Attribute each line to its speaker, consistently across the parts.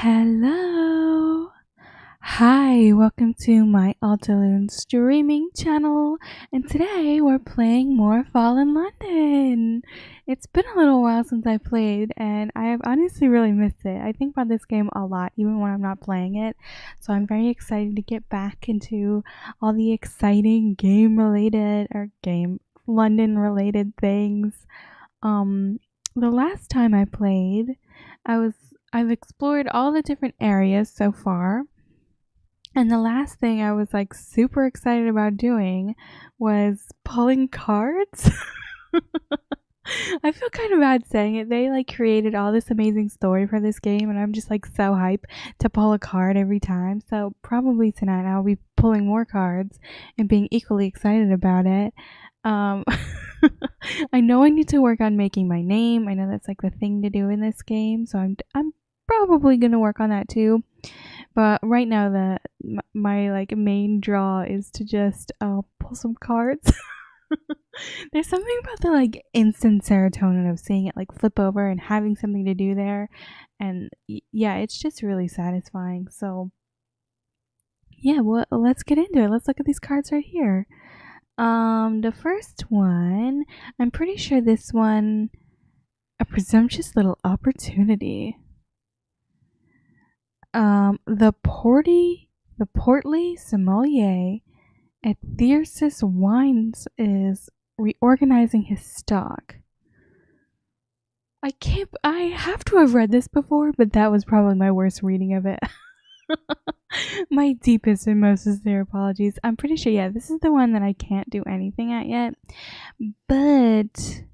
Speaker 1: Hello. Hi, welcome to my Altaloon streaming channel. And today we're playing more Fallen London. It's been a little while since I played and I have honestly really missed it. I think about this game a lot even when I'm not playing it. So I'm very excited to get back into all the exciting game London related things. The last time I played, I've explored all the different areas so far. And the last thing I was like super excited about doing was pulling cards. I feel kind of bad saying it. They like created all this amazing story for this game and I'm just like so hyped to pull a card every time. So probably tonight I'll be pulling more cards and being equally excited about it. Um I know I need to work on making my name. I know that's like the thing to do in this game, so I'm probably going to work on that too. But right now my like main draw is to just pull some cards. There's something about the like instant serotonin of seeing it like flip over and having something to do there, and yeah, it's just really satisfying. So yeah, well, let's get into it. Let's look at these cards right here. The first one, I'm pretty sure this one, a presumptuous little opportunity. The portly sommelier at Thyrsis Wines is reorganizing his stock. I have to have read this before, but that was probably my worst reading of it. My deepest and most sincere apologies. I'm pretty sure, yeah, this is the one that I can't do anything at yet. But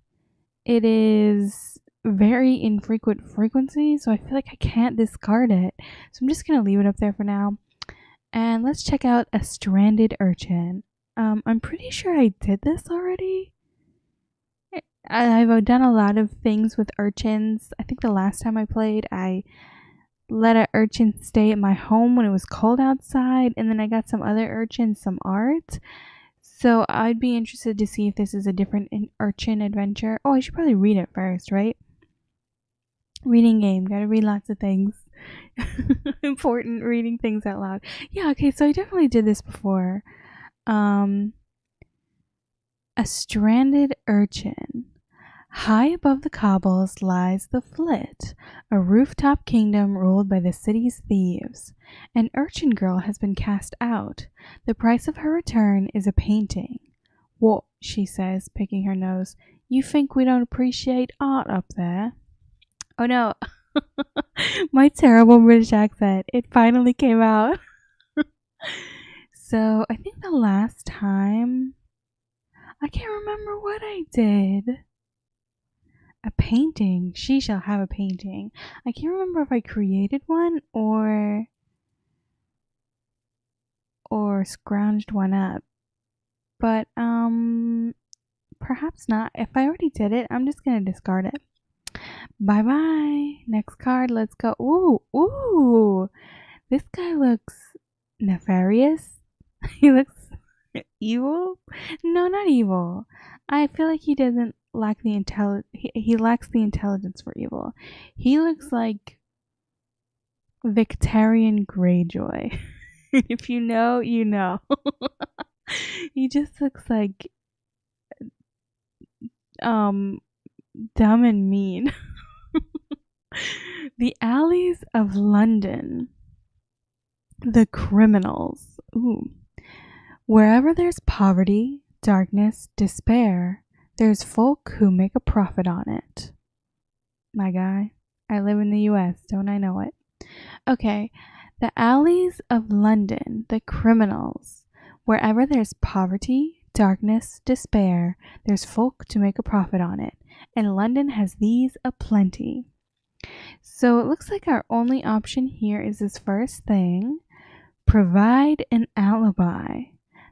Speaker 1: it is very infrequent frequency, so I feel like I can't discard it. So I'm just going to leave it up there for now. And let's check out a stranded urchin. I'm pretty sure I did this already. I've done a lot of things with urchins. I think the last time I played, I let an urchin stay at my home when it was cold outside, and then I got some other urchins some art. So I'd be interested to see if this is a different urchin adventure. Oh, I should probably read it first, right? Reading game, gotta read lots of things. Important, reading things out loud. Yeah, okay, so I definitely did this before. A stranded urchin. High above the cobbles lies the Flit, a rooftop kingdom ruled by the city's thieves. An urchin girl has been cast out. The price of her return is a painting. What, she says, picking her nose. You think we don't appreciate art up there? Oh no. My terrible British accent. It finally came out. So, I think the last time, I can't remember what I did. A painting. She shall have a painting. I can't remember if I created one or scrounged one up. But perhaps not. If I already did it, I'm just gonna discard it. Bye bye. Next card, let's go. Ooh. This guy looks nefarious. He looks evil. No, not evil. I feel like he doesn't lack the he lacks the intelligence for evil. He looks like Victorian Greyjoy. If you know, you know. He just looks like dumb and mean. The alleys of London. The criminals. Ooh. Wherever there's poverty, darkness, despair, there's folk who make a profit on it. My guy, I live in the US, don't I know it? Okay, the alleys of London, the criminals. Wherever there's poverty, darkness, despair, there's folk to make a profit on it. And London has these aplenty. So it looks like our only option here is this first thing. Provide an alibi.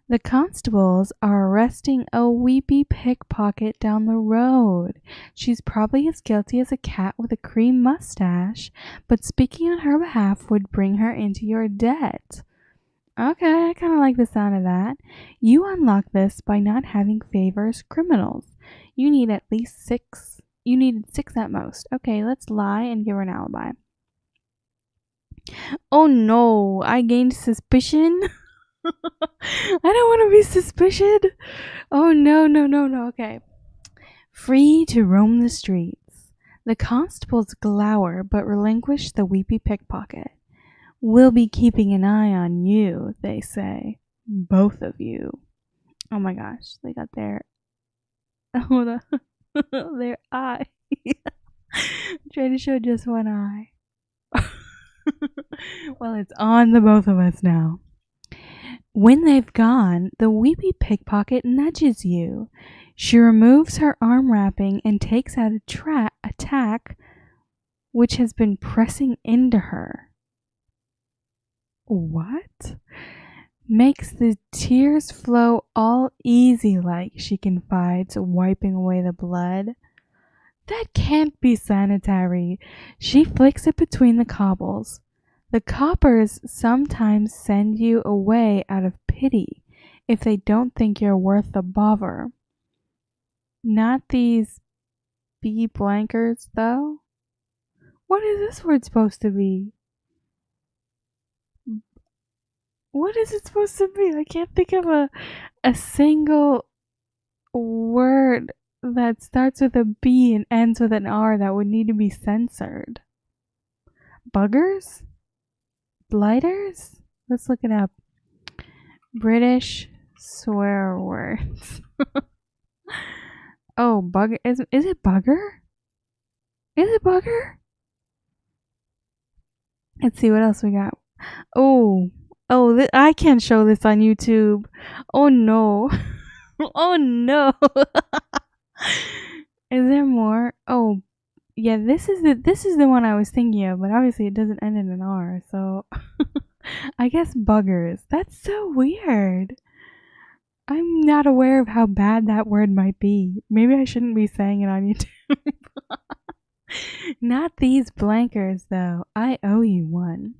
Speaker 1: The constables are arresting a weepy pickpocket down the road. She's probably as guilty as a cat with a cream mustache, but speaking on her behalf would bring her into your debt. Okay, I kind of like the sound of that. You unlock this by not having favors criminals. You need at least 6. You needed 6 at most. Okay, let's lie and give her an alibi. Oh no, I gained suspicion. I don't want to be suspicious. Oh no, no, no, no. Okay. Free to roam the streets. The constables glower but relinquish the weepy pickpocket. We'll be keeping an eye on you, they say. Both of you. Oh my gosh, they got their hold on. Their eye. Trying to show just one eye. Well, it's on the both of us now. When they've gone, the weepy pickpocket nudges you. She removes her arm wrapping and takes out a tack which has been pressing into her. What? Makes the tears flow all easy like, she confides, wiping away the blood. That can't be sanitary. She flicks it between the cobbles. The coppers sometimes send you away out of pity if they don't think you're worth the bother. Not these bee blankers, though. What is this word supposed to be? What is it supposed to be? I can't think of a single word that starts with a B and ends with an R that would need to be censored. Buggers? Blighters? Let's look it up. British swear words. Oh, bugger. Is it bugger? Is it bugger? Let's see what else we got. Oh, I can't show this on YouTube. Oh no. Oh no. Is there more? Oh, yeah, this is the one I was thinking of, but obviously it doesn't end in an R, so I guess buggers. That's so weird. I'm not aware of how bad that word might be. Maybe I shouldn't be saying it on YouTube. Not these blankers, though. I owe you one.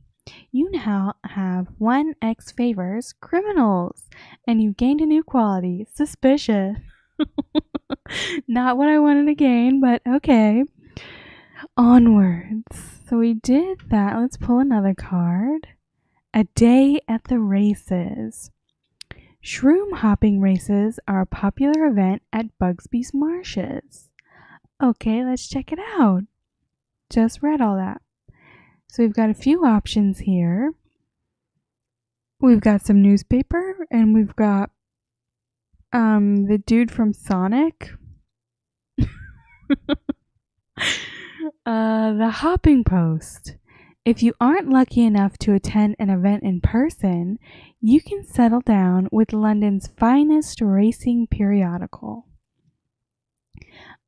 Speaker 1: You now have 1x favors, criminals, and you've gained a new quality, suspicious. Not what I wanted to gain, but okay. Onwards. So we did that. Let's pull another card. A day at the races. Shroom hopping races are a popular event at Bugsby's Marshes. Okay, let's check it out. Just read all that. So we've got a few options here. We've got some newspaper, and we've got the dude from Sonic. The hopping post. If you aren't lucky enough to attend an event in person, you can settle down with London's finest racing periodical.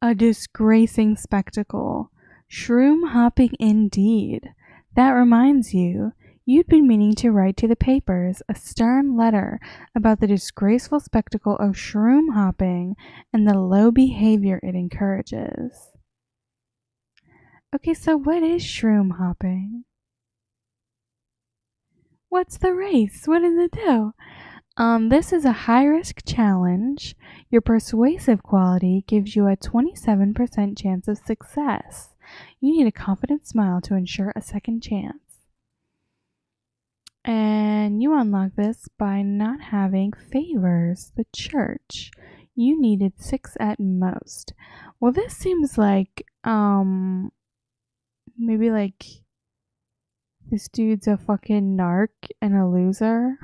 Speaker 1: A disgracing spectacle. Shroom hopping indeed. That reminds you, you'd been meaning to write to the papers a stern letter about the disgraceful spectacle of shroom hopping and the low behavior it encourages. Okay, so what is shroom hopping? What's the race? What does it do? This is a high-risk challenge. Your persuasive quality gives you a 27% chance of success. You need a confident smile to ensure a second chance. And you unlock this by not having favors, the church. You needed 6 at most. Well, this seems like, maybe like this dude's a fucking narc and a loser.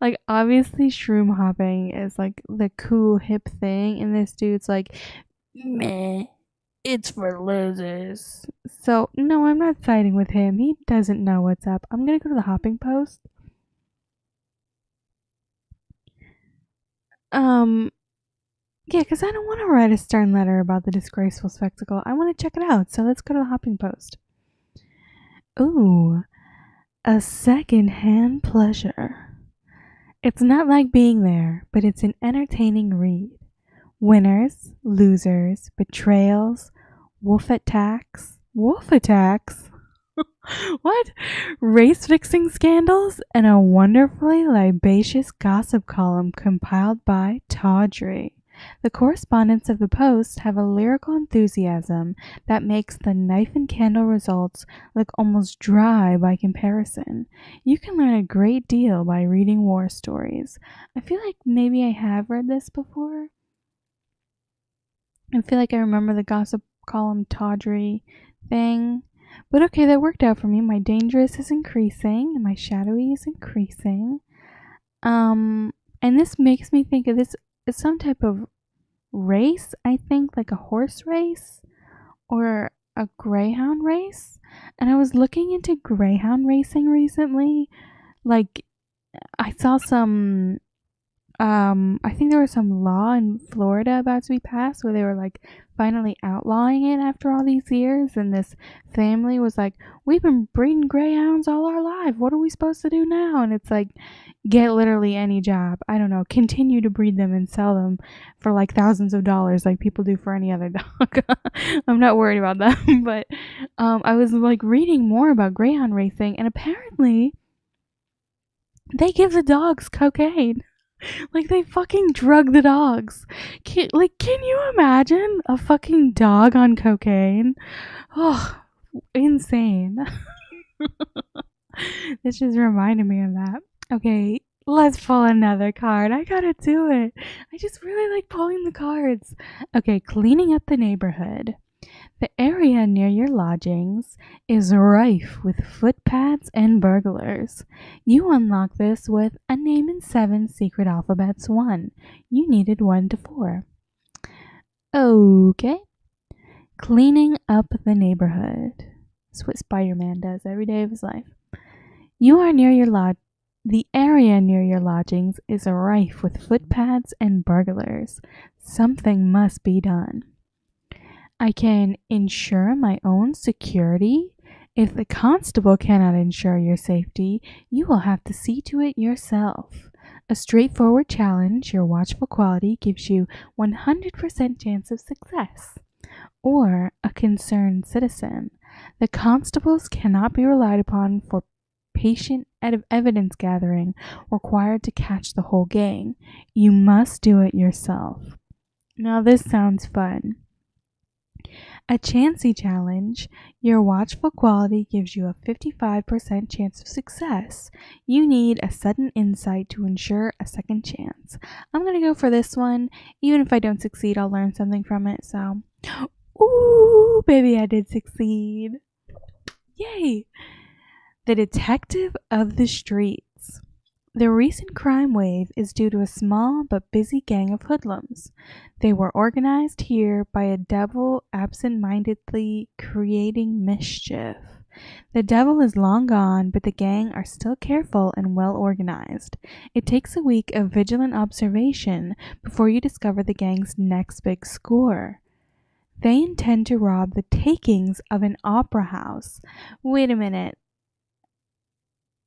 Speaker 1: Like, obviously shroom hopping is like the cool hip thing, and this dude's like, meh, it's for losers. So no, I'm not siding with him. He doesn't know what's up. I'm gonna go to the hopping post. Yeah, because I don't want to write a stern letter about the disgraceful spectacle. I want to check it out, so let's go to the hopping post. Ooh, a second-hand pleasure. It's not like being there, but it's an entertaining read. Winners, losers, betrayals, wolf attacks. Wolf attacks? What? Race-fixing scandals and a wonderfully libacious gossip column compiled by Tawdry. The correspondents of the Post have a lyrical enthusiasm that makes the knife and candle results look almost dry by comparison. You can learn a great deal by reading war stories. I feel like maybe I have read this before. I feel like I remember the gossip column tawdry thing. But okay, that worked out for me. My dangerous is increasing and my shadowy is increasing. And this makes me think of this as some type of race, I think, like a horse race or a greyhound race. And I was looking into greyhound racing recently. Like, I saw some I think there was some law in Florida about to be passed where they were like finally outlawing it after all these years, and this family was like, we've been breeding greyhounds all our life, what are we supposed to do now? And it's like, get literally any job, I don't know, continue to breed them and sell them for like thousands of dollars like people do for any other dog. I'm not worried about that. But I was like reading more about greyhound racing, and apparently they give the dogs cocaine. Like, they fucking drug the dogs. Can you imagine a fucking dog on cocaine? Oh, insane. This just reminded me of that. Okay, let's pull another card. I gotta do it. I just really like pulling the cards. Okay, cleaning up the neighborhood. The area near your lodgings is rife with footpads and burglars. You unlock this with a name in 7 secret alphabets 1. You needed 1 to 4. Okay. Cleaning up the neighborhood. That's what Spider-Man does every day of his life. You are near your The area near your lodgings is rife with footpads and burglars. Something must be done. I can ensure my own security. If the constable cannot ensure your safety, you will have to see to it yourself. A straightforward challenge, your watchful quality gives you 100% chance of success. Or a concerned citizen. The constables cannot be relied upon for patient evidence gathering required to catch the whole gang. You must do it yourself. Now this sounds fun. A chancy challenge, your watchful quality gives you a 55% chance of success. You need a sudden insight to ensure a second chance. I'm going to go for this one. Even if I don't succeed, I'll learn something from it. So, ooh, baby, I did succeed. Yay! The detective of the streets. The recent crime wave is due to a small but busy gang of hoodlums. They were organized here by a devil absent-mindedly creating mischief. The devil is long gone, but the gang are still careful and well organized. It takes a week of vigilant observation before you discover the gang's next big score. They intend to rob the takings of an opera house. Wait a minute.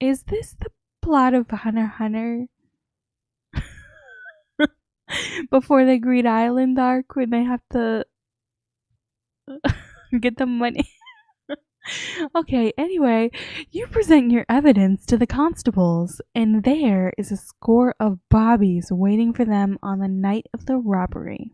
Speaker 1: Is this the plot of Hunter x Hunter? Before the Greed Island arc, when they have to get the money. Okay, anyway, you present your evidence to the constables, and there is a score of bobbies waiting for them on the night of the robbery.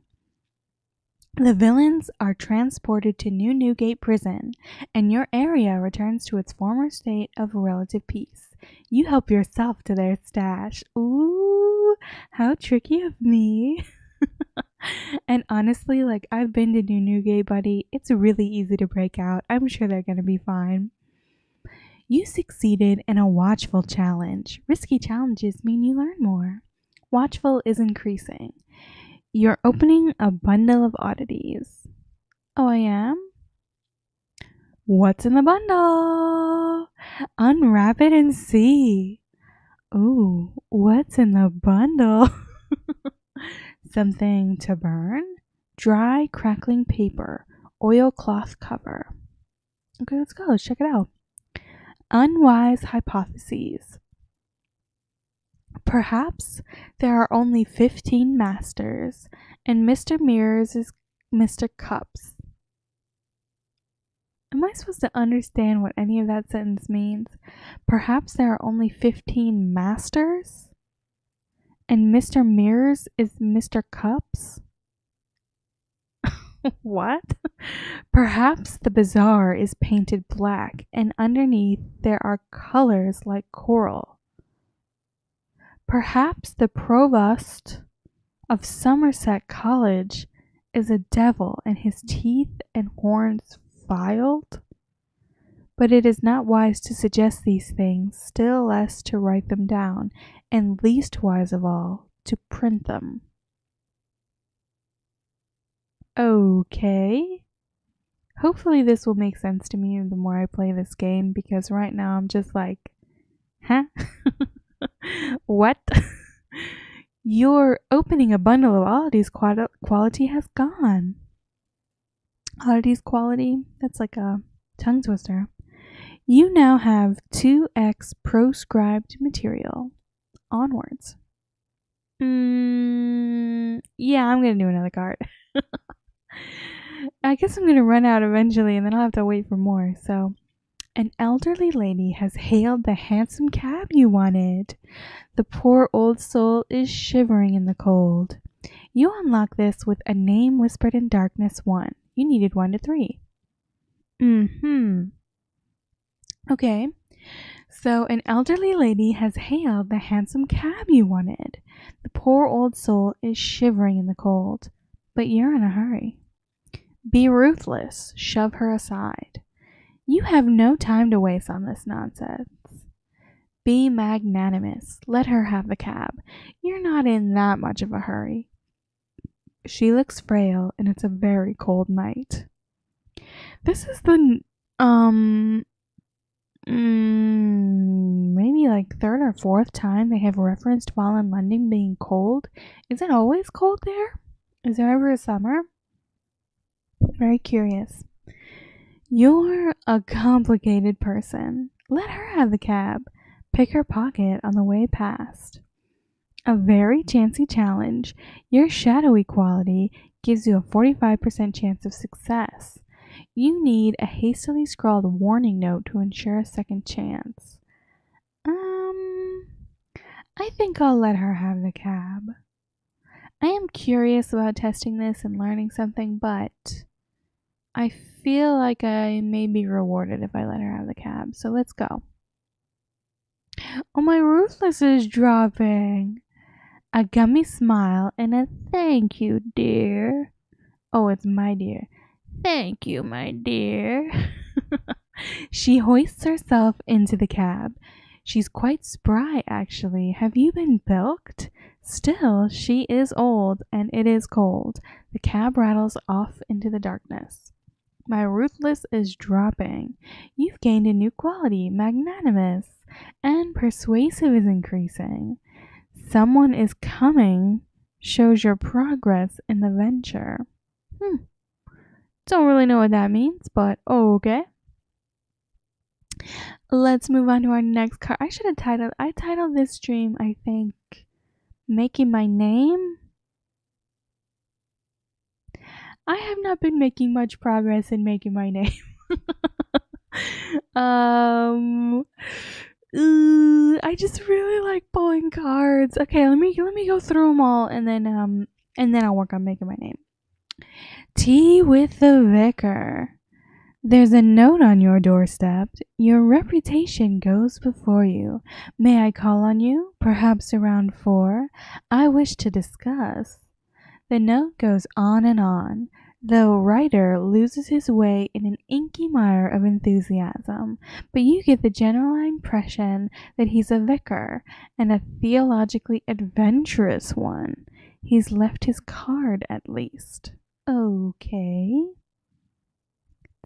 Speaker 1: The villains are transported to New Newgate Prison, and your area returns to its former state of relative peace. You help yourself to their stash. Ooh, how tricky of me. And honestly, like, I've been to New Newgate, buddy. It's really easy to break out. I'm sure they're gonna be fine. You succeeded in a watchful challenge. Risky challenges mean you learn more. Watchful is increasing. You're opening a bundle of oddities. Oh, I am? What's in the bundle? Unwrap it and see. Ooh, what's in the bundle? Something to burn? Dry, crackling paper. Oilcloth cover. Okay, let's go. Let's check it out. Unwise hypotheses. Perhaps there are only 15 masters, and Mr. Mirrors is Mr. Cups. Am I supposed to understand what any of that sentence means? Perhaps there are only 15 masters, and Mr. Mirrors is Mr. Cups? What? Perhaps the bazaar is painted black, and underneath there are colors like coral. Perhaps the provost of Somerset College is a devil, and his teeth and horns filed. But it is not wise to suggest these things, still less to write them down, and least wise of all, to print them. Okay. Hopefully this will make sense to me the more I play this game, because right now I'm just like, huh? What? Your opening a bundle of oddities quality has gone. Oddities quality? That's like a tongue twister. You now have 2x proscribed material. Onwards. Yeah, I'm gonna do another card. I guess I'm gonna run out eventually and then I'll have to wait for more. So, an elderly lady has hailed the handsome cab you wanted. The poor old soul is shivering in the cold. You unlock this with a name whispered in darkness 1. You needed 1 to 3. Okay. So, an elderly lady has hailed the handsome cab you wanted. The poor old soul is shivering in the cold, but you're in a hurry. Be ruthless. Shove her aside. You have no time to waste on this nonsense. Be magnanimous. Let her have the cab. You're not in that much of a hurry. She looks frail, and it's a very cold night. This is the, maybe like 3rd or 4th time they have referenced while in London being cold. Is it always cold there? Is there ever a summer? Very curious. You're a complicated person. Let her have the cab. Pick her pocket on the way past. A very chancy challenge. Your shadowy quality gives you a 45% chance of success. You need a hastily scrawled warning note to ensure a second chance. I think I'll let her have the cab. I am curious about testing this and learning something, but I feel like I may be rewarded if I let her have the cab, so let's go. Oh, my ruthless is dropping. A gummy smile and a thank you, dear. Oh, it's my dear. Thank you, my dear. She hoists herself into the cab. She's quite spry, actually. Have you been bilked? Still, she is old, and it is cold. The cab rattles off into the darkness. My ruthless is dropping. You've gained a new quality, magnanimous, and persuasive is increasing. Someone is coming shows your progress in the venture. Don't really know what that means, but okay. Let's move on to our next card. I titled this stream, I think, Making My Name. I have not been making much progress in making my name. I just really like pulling cards. Okay, let me go through them all, and then I'll work on making my name. Tea with the Vicar. There's a note on your doorstep. Your reputation goes before you. May I call on you? Perhaps around 4. I wish to discuss. The note goes on and on. The writer loses his way in an inky mire of enthusiasm, but you get the general impression that he's a vicar, and a theologically adventurous one. He's left his card, at least. Okay.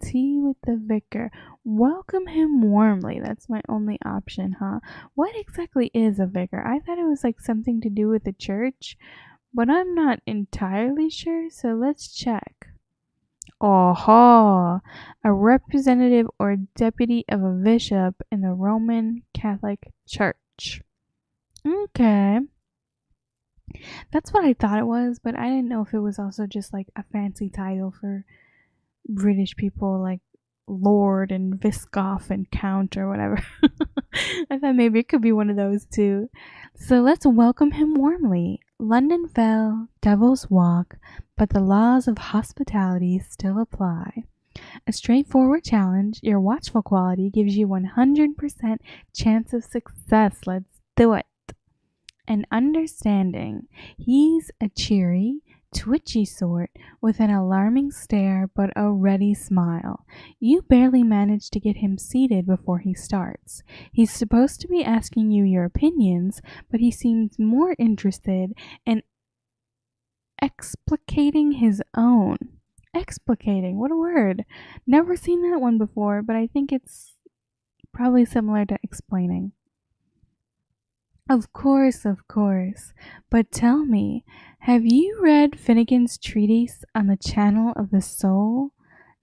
Speaker 1: Tea with the vicar. Welcome him warmly. That's my only option, huh? What exactly is a vicar? I thought it was like something to do with the church, but I'm not entirely sure, so let's check. Aha! A representative or deputy of a bishop in the Roman Catholic Church. Okay. That's what I thought it was, but I didn't know if it was also just like a fancy title for British people, like Lord and Viscount and Count or whatever. I thought maybe it could be one of those too. So let's welcome him warmly. London fell, devils walk, but the laws of hospitality still apply. A straightforward challenge, your watchful quality gives you 100% chance of success. Let's do it. An understanding. He's a cheery, twitchy sort with an alarming stare but a ready smile. You barely manage to get him seated before he starts. He's supposed to be asking you your opinions, but he seems more interested in explicating his own. Explicating, what a word. Never seen that one before, but I think it's probably similar to explaining. Of course. But tell me, have you read Finnegan's Treatise on the Channel of the Soul?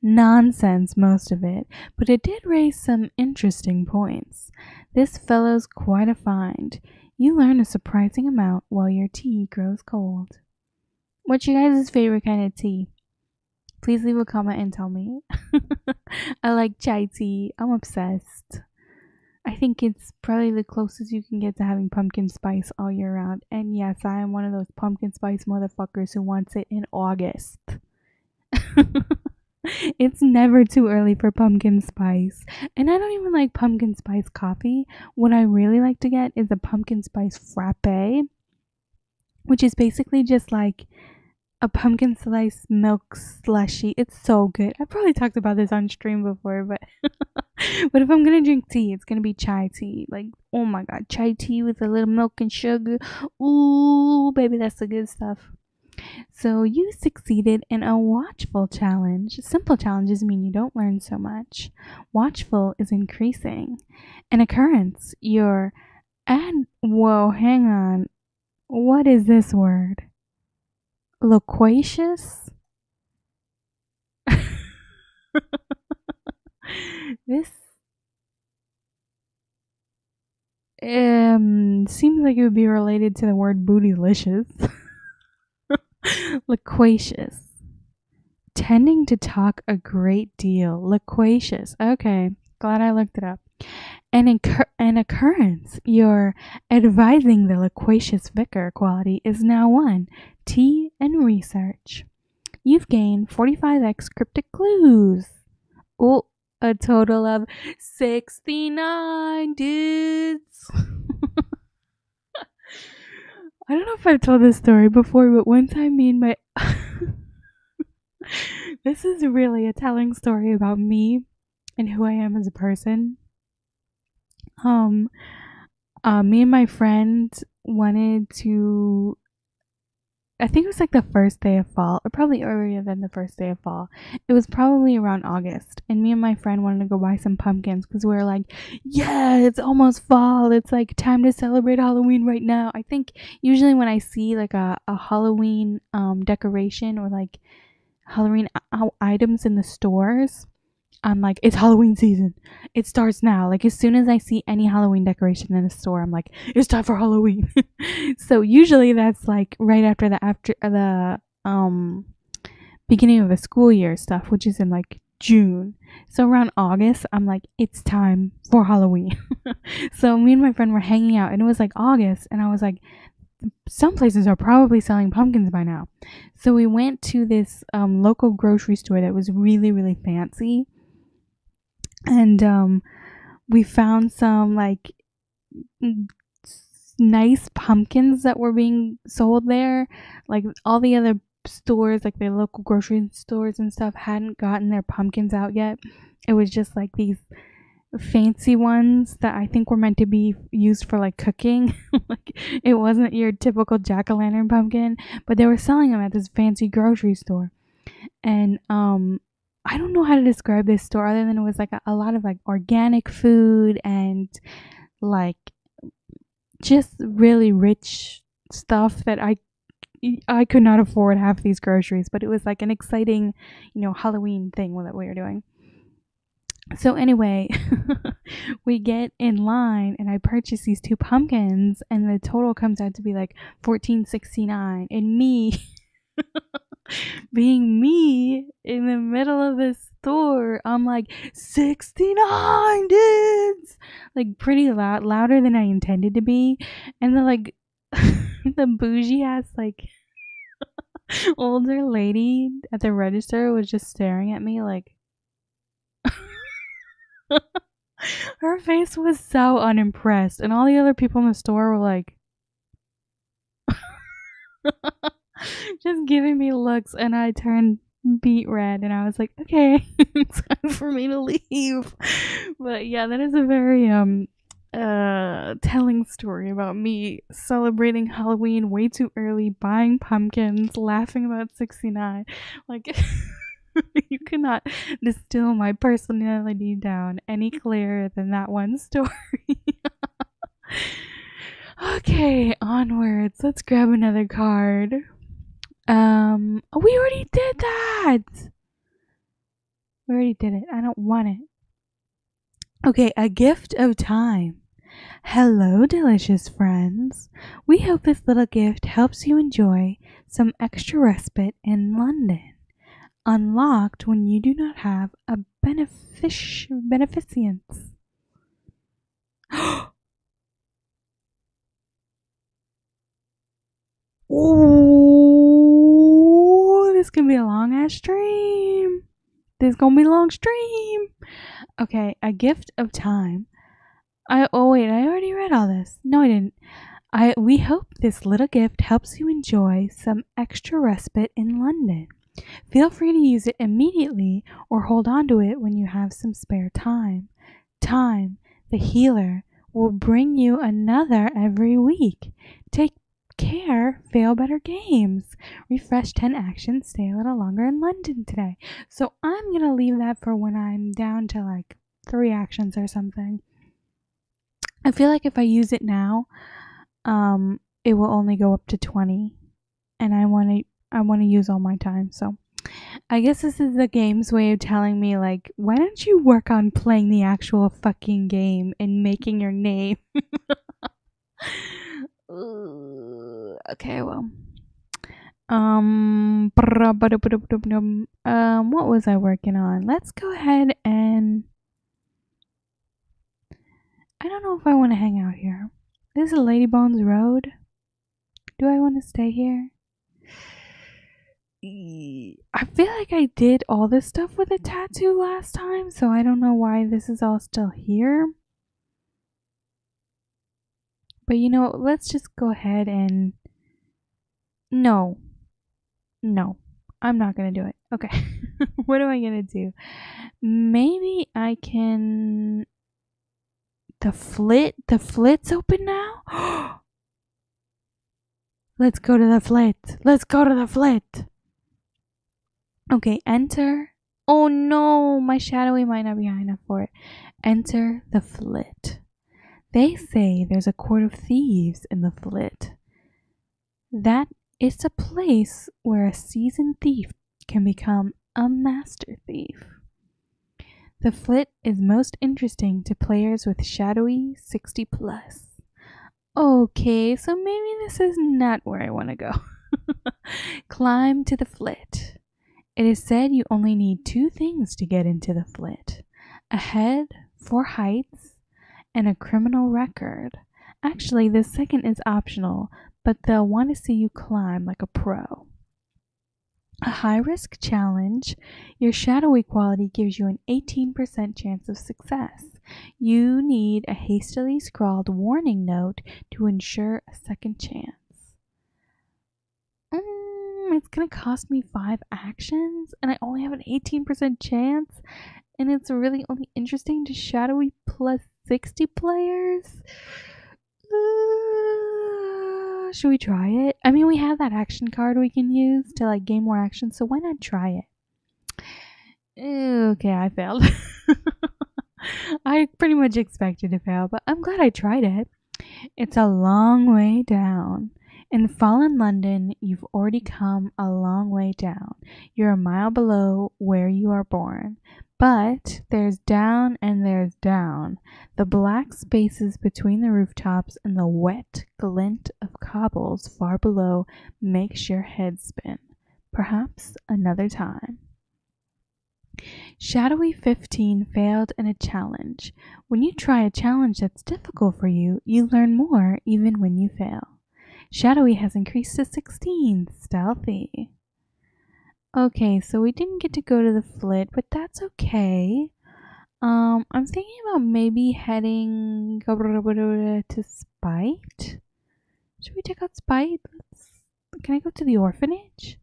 Speaker 1: Nonsense, most of it, but it did raise some interesting points. This fellow's quite a find. You learn a surprising amount while your tea grows cold. What's your guys' favorite kind of tea? Please leave a comment and tell me. I like chai tea. I'm obsessed. I think it's probably the closest you can get to having pumpkin spice all year round. And yes, I am one of those pumpkin spice motherfuckers who wants it in August. It's never too early for pumpkin spice. And I don't even like pumpkin spice coffee. What I really like to get is a pumpkin spice frappe, which is basically just like a pumpkin spice milk slushy. It's so good. I probably talked about this on stream before, but but if I'm gonna drink tea, it's gonna be chai tea. Like, oh my god, chai tea with a little milk and sugar. Ooh, baby, that's the good stuff. So you succeeded in a watchful challenge. Simple challenges mean you don't learn so much. Watchful is increasing. An occurrence, you're whoa, hang on. What is this word? Loquacious? This seems like it would be related to the word bootylicious. Loquacious. Tending to talk a great deal. Loquacious. Okay, glad I looked it up. An occurrence. Your advising the loquacious vicar quality is now one. Tea and research. You've gained 45x cryptic clues. Oh, a total of 69 dudes. I don't know if I've told this story before, but one time me and my... This is really a telling story about me and who I am as a person. Me and my friend wanted to... I think it was like the first day of fall, or probably earlier than the first day of fall. It was probably around August, and me and my friend wanted to go buy some pumpkins because we were like, yeah, it's almost fall. It's like time to celebrate Halloween right now. I think usually when I see like a Halloween decoration or like Halloween items in the stores, I'm like, it's Halloween season. It starts now. Like, as soon as I see any Halloween decoration in a store, I'm like, it's time for Halloween. So usually that's like right after the beginning of the school year stuff, which is in like June. So around August, I'm like, it's time for Halloween. So me and my friend were hanging out, and it was like August, and I was like, some places are probably selling pumpkins by now. So we went to this local grocery store that was really, really fancy. And we found some like nice pumpkins that were being sold there. Like all the other stores, like the local grocery stores and stuff, hadn't gotten their pumpkins out yet. It was just like these fancy ones that I think were meant to be used for like cooking. Like it wasn't your typical jack-o'-lantern pumpkin, but they were selling them at this fancy grocery store. And I don't know how to describe this store other than it was like a lot of like organic food and like just really rich stuff that I could not afford half these groceries, but it was like an exciting, Halloween thing that we were doing. So anyway, we get in line and I purchase these 2 pumpkins and the total comes out to be like $14.69, and me being me in the middle of the store, I'm like, 69 dudes, like pretty loud, louder than I intended to be. And they're like, the bougie ass like older lady at the register was just staring at me like her face was so unimpressed, and all the other people in the store were like just giving me looks, and I turned beet red and I was like, okay, it's time for me to leave. But yeah, that is a very telling story about me celebrating Halloween way too early, buying pumpkins, laughing about 69. Like you cannot distill my personality down any clearer than that one story. Okay, onwards. Let's grab another card. We already did that. We already did it. I don't want it. Okay, a gift of time. Hello, delicious friends. We hope this little gift helps you enjoy some extra respite in London. Unlocked when you do not have a beneficence. Oh, this could be a long ass stream. This gonna be a long stream. Okay, a gift of time. I already read all this. No, I didn't. We hope this little gift helps you enjoy some extra respite in London. Feel free to use it immediately or hold on to it when you have some spare time. Time, the healer, will bring you another every week. Take care, fail better games. Refresh 10 actions, stay a little longer in London today. So I'm going to leave that for when I'm down to like 3 actions or something. I feel like if I use it now, it will only go up to 20, and I want to use all my time. So I guess this is the game's way of telling me like, why don't you work on playing the actual fucking game and making your name? Okay, well. What was I working on? Let's go ahead and I don't know if I want to hang out here. This is Ladybones Road. Do I want to stay here? I feel like I did all this stuff with a tattoo last time, so I don't know why this is all still here. But you know, let's just go ahead and... No, I'm not going to do it. Okay, what am I going to do? Maybe I can... The flit's open now? Let's go to the flit. Let's go to the flit. Okay, enter. Oh no, my shadowy might not be high enough for it. Enter the flit. They say there's a court of thieves in the flit. That it's a place where a seasoned thief can become a master thief. The flit is most interesting to players with shadowy 60 plus. Okay, so maybe this is not where I want to go. Climb to the flit. It is said you only need 2 things to get into the flit. A head for heights and a criminal record. Actually, the second is optional, but they'll want to see you climb like a pro. A high-risk challenge. Your shadowy quality gives you an 18% chance of success. You need a hastily scrawled warning note to ensure a second chance. It's going to cost me 5 actions, and I only have an 18% chance, and it's really only interesting to shadowy plus 60 players. Should we try it? I mean, we have that action card we can use to like gain more action, so why not try it? Okay, I failed. I pretty much expected to fail, but I'm glad I tried it. It's a long way down. In fallen London, you've already come a long way down. You're a mile below where you are born. But there's down and there's down. The black spaces between the rooftops and the wet glint of cobbles far below makes your head spin. Perhaps another time. Shadowy 15 failed in a challenge. When you try a challenge that's difficult for you, you learn more even when you fail. Shadowy has increased to 16. Stealthy. Okay, so we didn't get to go to the flit, but that's okay. I'm thinking about maybe heading to Spite. Should we check out Spite? Can I go to the orphanage?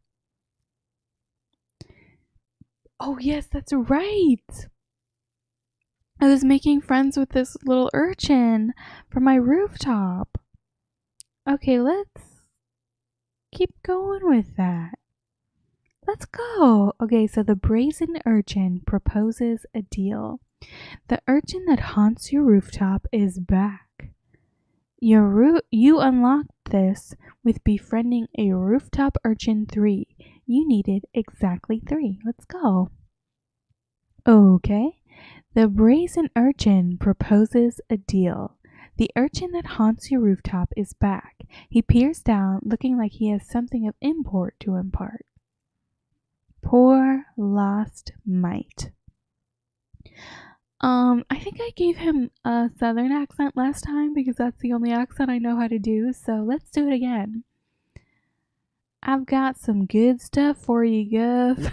Speaker 1: Oh, yes, that's right. I was making friends with this little urchin from my rooftop. Okay, let's keep going with that. Let's go. Okay, so the brazen urchin proposes a deal. The urchin that haunts your rooftop is back. You unlocked this with befriending a rooftop urchin 3. You needed exactly 3. Let's go. Okay. The brazen urchin proposes a deal. The urchin that haunts your rooftop is back. He peers down, looking like he has something of import to impart. Poor lost mite. I think I gave him a southern accent last time because that's the only accent I know how to do, so let's do it again. I've got some good stuff for you, Guff.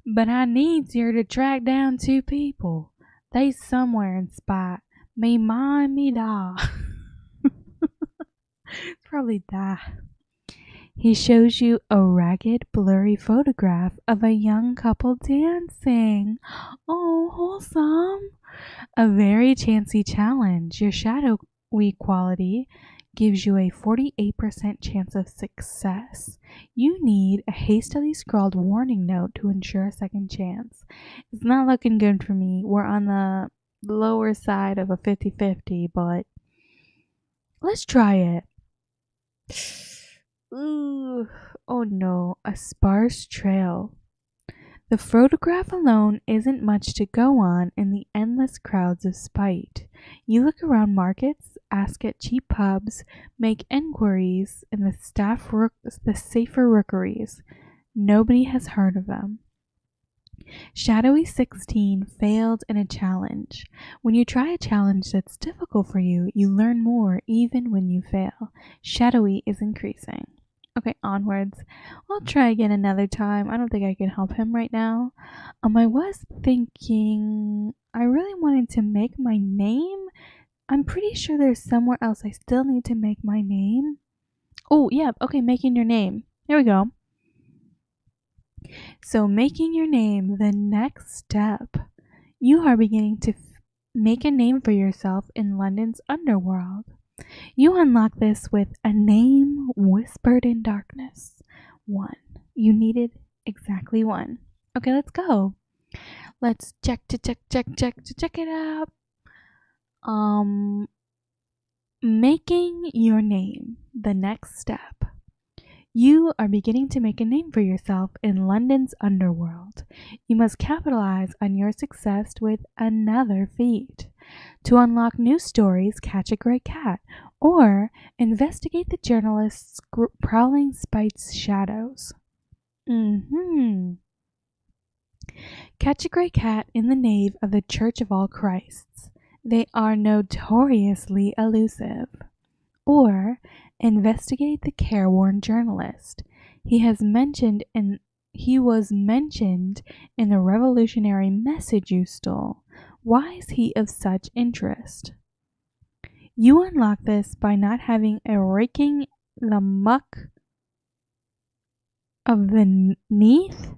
Speaker 1: But I needs you to track down 2 people. They somewhere in Spite. Me ma and me da. It's probably da. He shows you a ragged, blurry photograph of a young couple dancing. Oh, wholesome. A very chancy challenge. Your shadowy quality gives you a 48% chance of success. You need a hastily scrawled warning note to ensure a second chance. It's not looking good for me. We're on the lower side of a 50-50, but let's try it. Ooh, oh no, a sparse trail. The photograph alone isn't much to go on in the endless crowds of Spite. You look around markets, ask at cheap pubs, make enquiries in the safer rookeries. Nobody has heard of them. Shadowy 16 failed in a challenge. When you try a challenge that's difficult for you, you learn more even when you fail. Shadowy is increasing. Okay, onwards. I'll try again another time. I don't think I can help him right now. I was thinking I really wanted to make my name. I'm pretty sure there's somewhere else I still need to make my name. Oh, yeah. Okay, making your name. Here we go. So making your name, the next step. You are beginning to make a name for yourself in London's underworld. You unlock this with a name whispered in darkness. 1. You needed exactly 1. Okay, let's go. Let's check it out. Making your name, the next step. You are beginning to make a name for yourself in London's underworld. You must capitalize on your success with another feat. To unlock new stories, catch a grey cat, or investigate the journalist's prowling Spite's shadows. Catch a grey cat in the nave of the Church of All Christs. They are notoriously elusive. Or investigate the careworn journalist. He was mentioned in the revolutionary message you stole. Why is he of such interest? You unlock this by not having a raking the muck of the neath.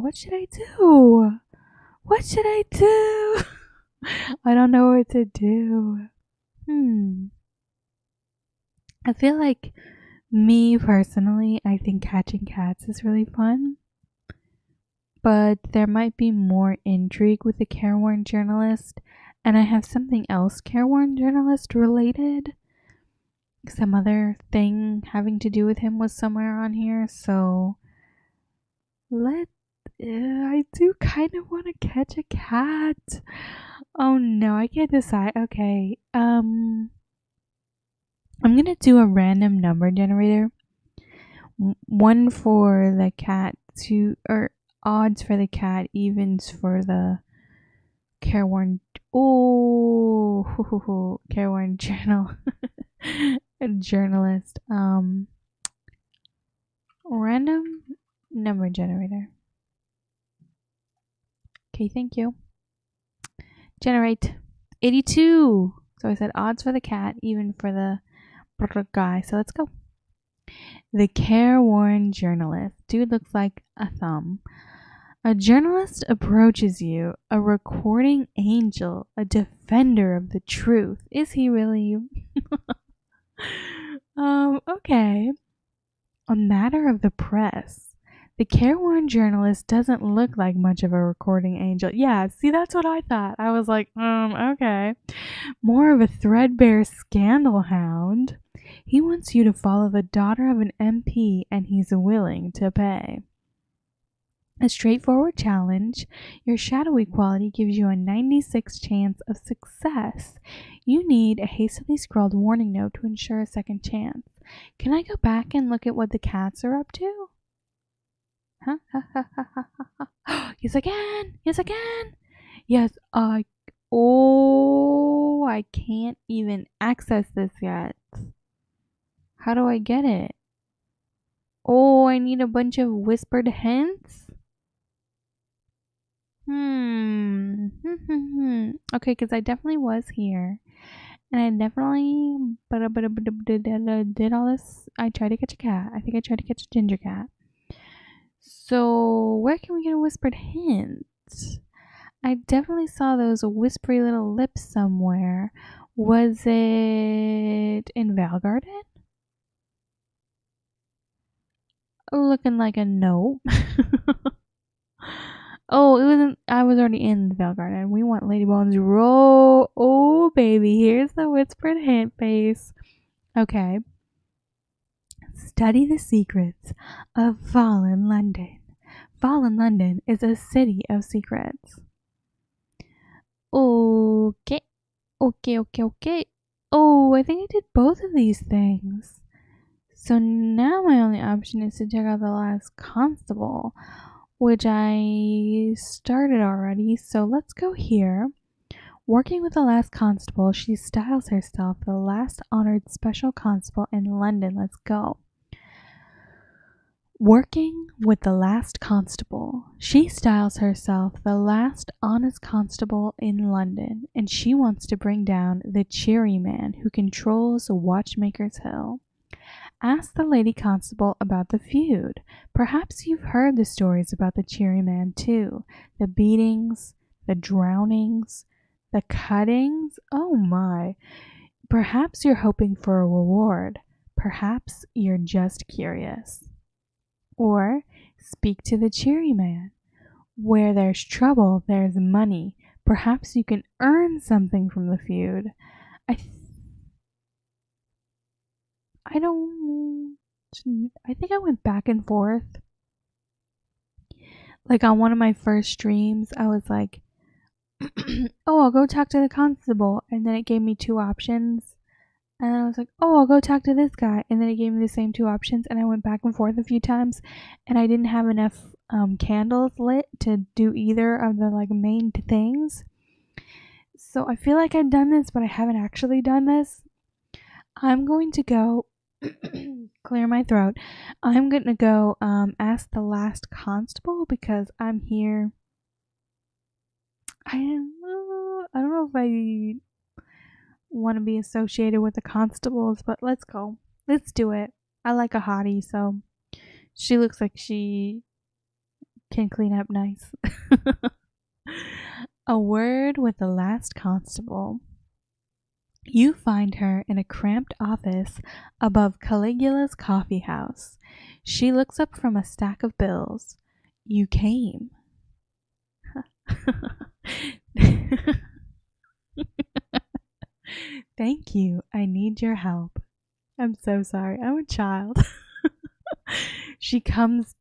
Speaker 1: What should I do? What should I do? I don't know what to do. I feel like me personally, I think catching cats is really fun. But there might be more intrigue with the careworn journalist, and I have something else careworn journalist related. Some other thing having to do with him was somewhere on here, so I do kind of want to catch a cat. Oh no, I can't decide. Okay, I'm gonna do a random number generator. One for the cat, odds for the cat, evens for the careworn. Oh, careworn journal. A journalist. Random number generator. Okay, thank you. Generate 82. So I said odds for the cat, even for the guy. So let's go. The careworn journalist. Dude looks like a thumb. A journalist approaches you, a recording angel, a defender of the truth. Is he really? Okay. A matter of the press. The careworn journalist doesn't look like much of a recording angel. Yeah, see, that's what I thought. I was like, okay. More of a threadbare scandal hound. He wants you to follow the daughter of an MP, and he's willing to pay. A straightforward challenge. Your shadowy quality gives you a 96 chance of success. You need a hastily scrawled warning note to ensure a second chance. Can I go back and look at what the cats are up to? Huh? Yes, I can. Yes, I can. Yes, I can't even access this yet. How do I get it? Oh, I need a bunch of whispered hints? Okay, because I definitely was here. And I definitely did all this. I tried to catch a cat. I think I tried to catch a ginger cat. So, where can we get a whispered hint? I definitely saw those whispery little lips somewhere. Was it in Valgarden? Looking like a no. Oh, it wasn't. I was already in the Valgarden. We want Ladybones roll. Oh, baby. Here's the whispered hint face. Okay. Study the secrets of Fallen London. Fallen London is a city of secrets. Okay. Okay. Oh, I think I did both of these things. So now my only option is to check out the last constable, which I started already. So let's go here. Working with the last constable, she styles herself the last honored special constable in London. Let's go. Working with the last constable, she styles herself the last honest constable in London, and she wants to bring down the cheery man who controls Watchmaker's Hill. Ask the lady constable about the feud. Perhaps you've heard the stories about the cheery man too. The beatings, the drownings, the cuttings. Oh my. Perhaps you're hoping for a reward. Perhaps you're just curious. Or speak to the cheery man. Where there's trouble, there's money. Perhaps you can earn something from the feud. I think I went back and forth. Like on one of my first streams, I was like, oh, I'll go talk to the constable. And then it gave me two options. And I was like, oh, I'll go talk to this guy. And then it gave me the same two options. And I went back and forth a few times. And I didn't have enough candles lit to do either of the like main things. So I feel like I've done this, but I haven't actually done this. I'm going to go clear my throat. I'm going to go ask the last constable because I'm here. I don't know if I want to be associated with the constables, but let's go. Let's do it. I like a hottie, so she looks like she can clean up nice. A word with the last constable. You find her in a cramped office above Caligula's coffee house. She looks up from a stack of bills. You came. Thank you. I need your help. I'm so sorry. I'm a child. She comes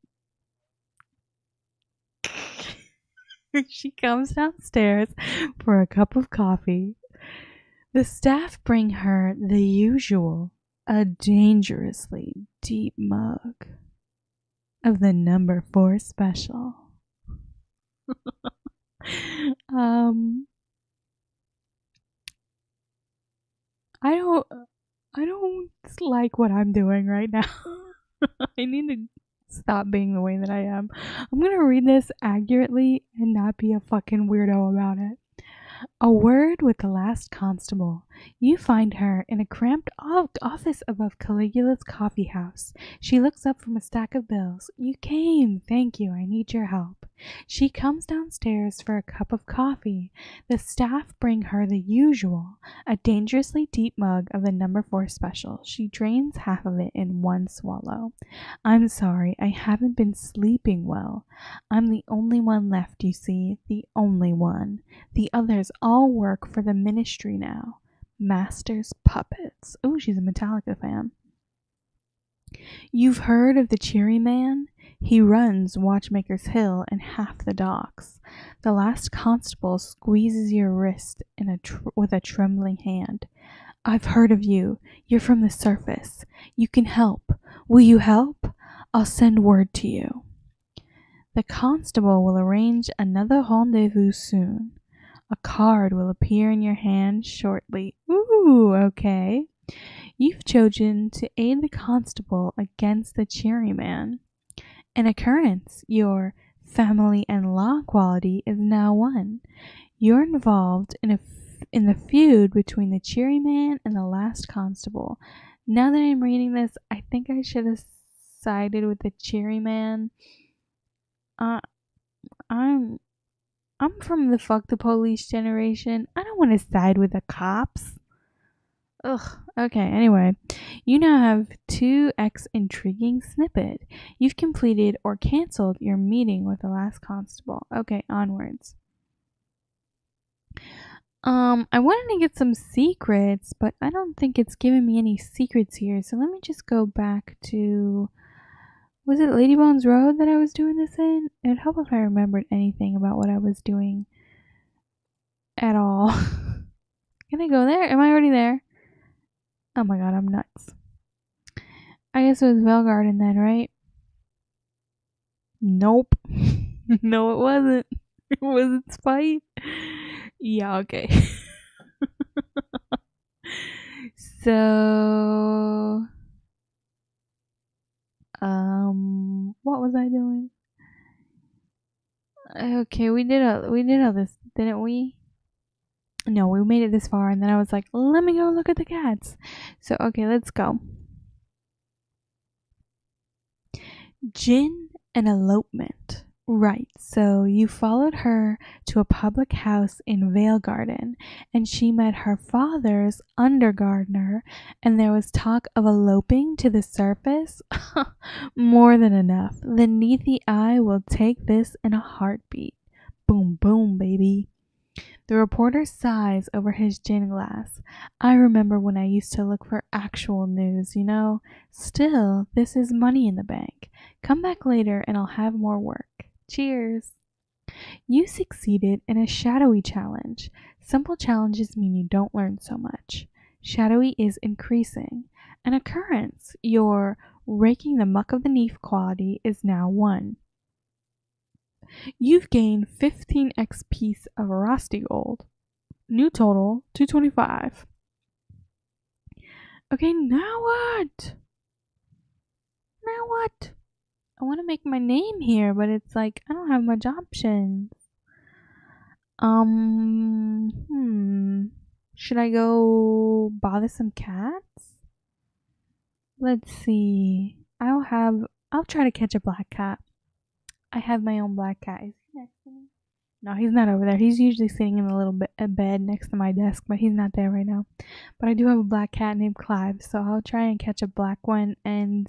Speaker 1: downstairs for a cup of coffee. The staff bring her the usual, a dangerously deep mug of the number 4 special. um, I don't, I don't like what I'm doing right now. I need to stop being the way that I am. I'm gonna read this accurately and not be a fucking weirdo about it. A word with the last constable. You find her in a cramped office above Caligula's coffee house. She looks up from a stack of bills. You came. Thank you. I need your help. She comes downstairs for a cup of coffee. The staff bring her the usual, a dangerously deep mug of the number 4 special. She drains half of it in one swallow. I'm sorry. I haven't been sleeping well. I'm the only one left, you see. The only one. The others all work for the ministry now. Master's puppets. Oh, she's a Metallica fan. You've heard of the cheery man? He runs Watchmaker's Hill and half the docks. The last constable squeezes your wrist with a trembling hand. I've heard of you. You're from the surface. You can help. Will you help? I'll send word to you. The constable will arrange another rendezvous soon. A card will appear in your hand shortly. Ooh, okay. You've chosen to aid the constable against the cheery man. An occurrence. Your family and law quality is now one. You're involved in the feud between the cheery man and the last constable. Now that I'm reading this, I think I should have sided with the cheery man. I'm from the fuck the police generation. I don't want to side with the cops. Ugh. Okay, anyway. You now have 2x intriguing snippet. You've completed or cancelled your meeting with the last constable. Okay, onwards. I wanted to get some secrets, but I don't think it's giving me any secrets here. So let me just go back to... Was it Ladybones Road that I was doing this in? It would help if I remembered anything about what I was doing at all. Can I go there? Am I already there? Oh my god, I'm nuts. I guess it was Velgarden then, right? Nope. No, it wasn't. Was it Spite? Yeah, okay. So... what was I doing? Okay, we did all this, didn't we? No, we made it this far, and then I was like, let me go look at the cats. So, okay, let's go. Gin and elopement. Right, so you followed her to a public house in Vale Garden, and she met her father's undergardener, and there was talk of eloping to the surface? More than enough. The neathy eye will take this in a heartbeat. Boom, boom, baby. The reporter sighs over his gin glass. I remember when I used to look for actual news, you know. Still, this is money in the bank. Come back later and I'll have more work. Cheers. You succeeded in a shadowy challenge. Simple challenges mean you don't learn so much. Shadowy is increasing. An occurrence. Your raking the muck of the neef quality is now 1. You've gained 15x piece of rusty gold. New total 225. Okay, now what? Now what? I want to make my name here, but it's like I don't have much options. Should I go bother some cats? Let's see. I'll try to catch a black cat. I have my own black cat. Is he next to me? No, he's not over there. He's usually sitting in a little bed next to my desk, but he's not there right now. But I do have a black cat named Clive, so I'll try and catch a black one, and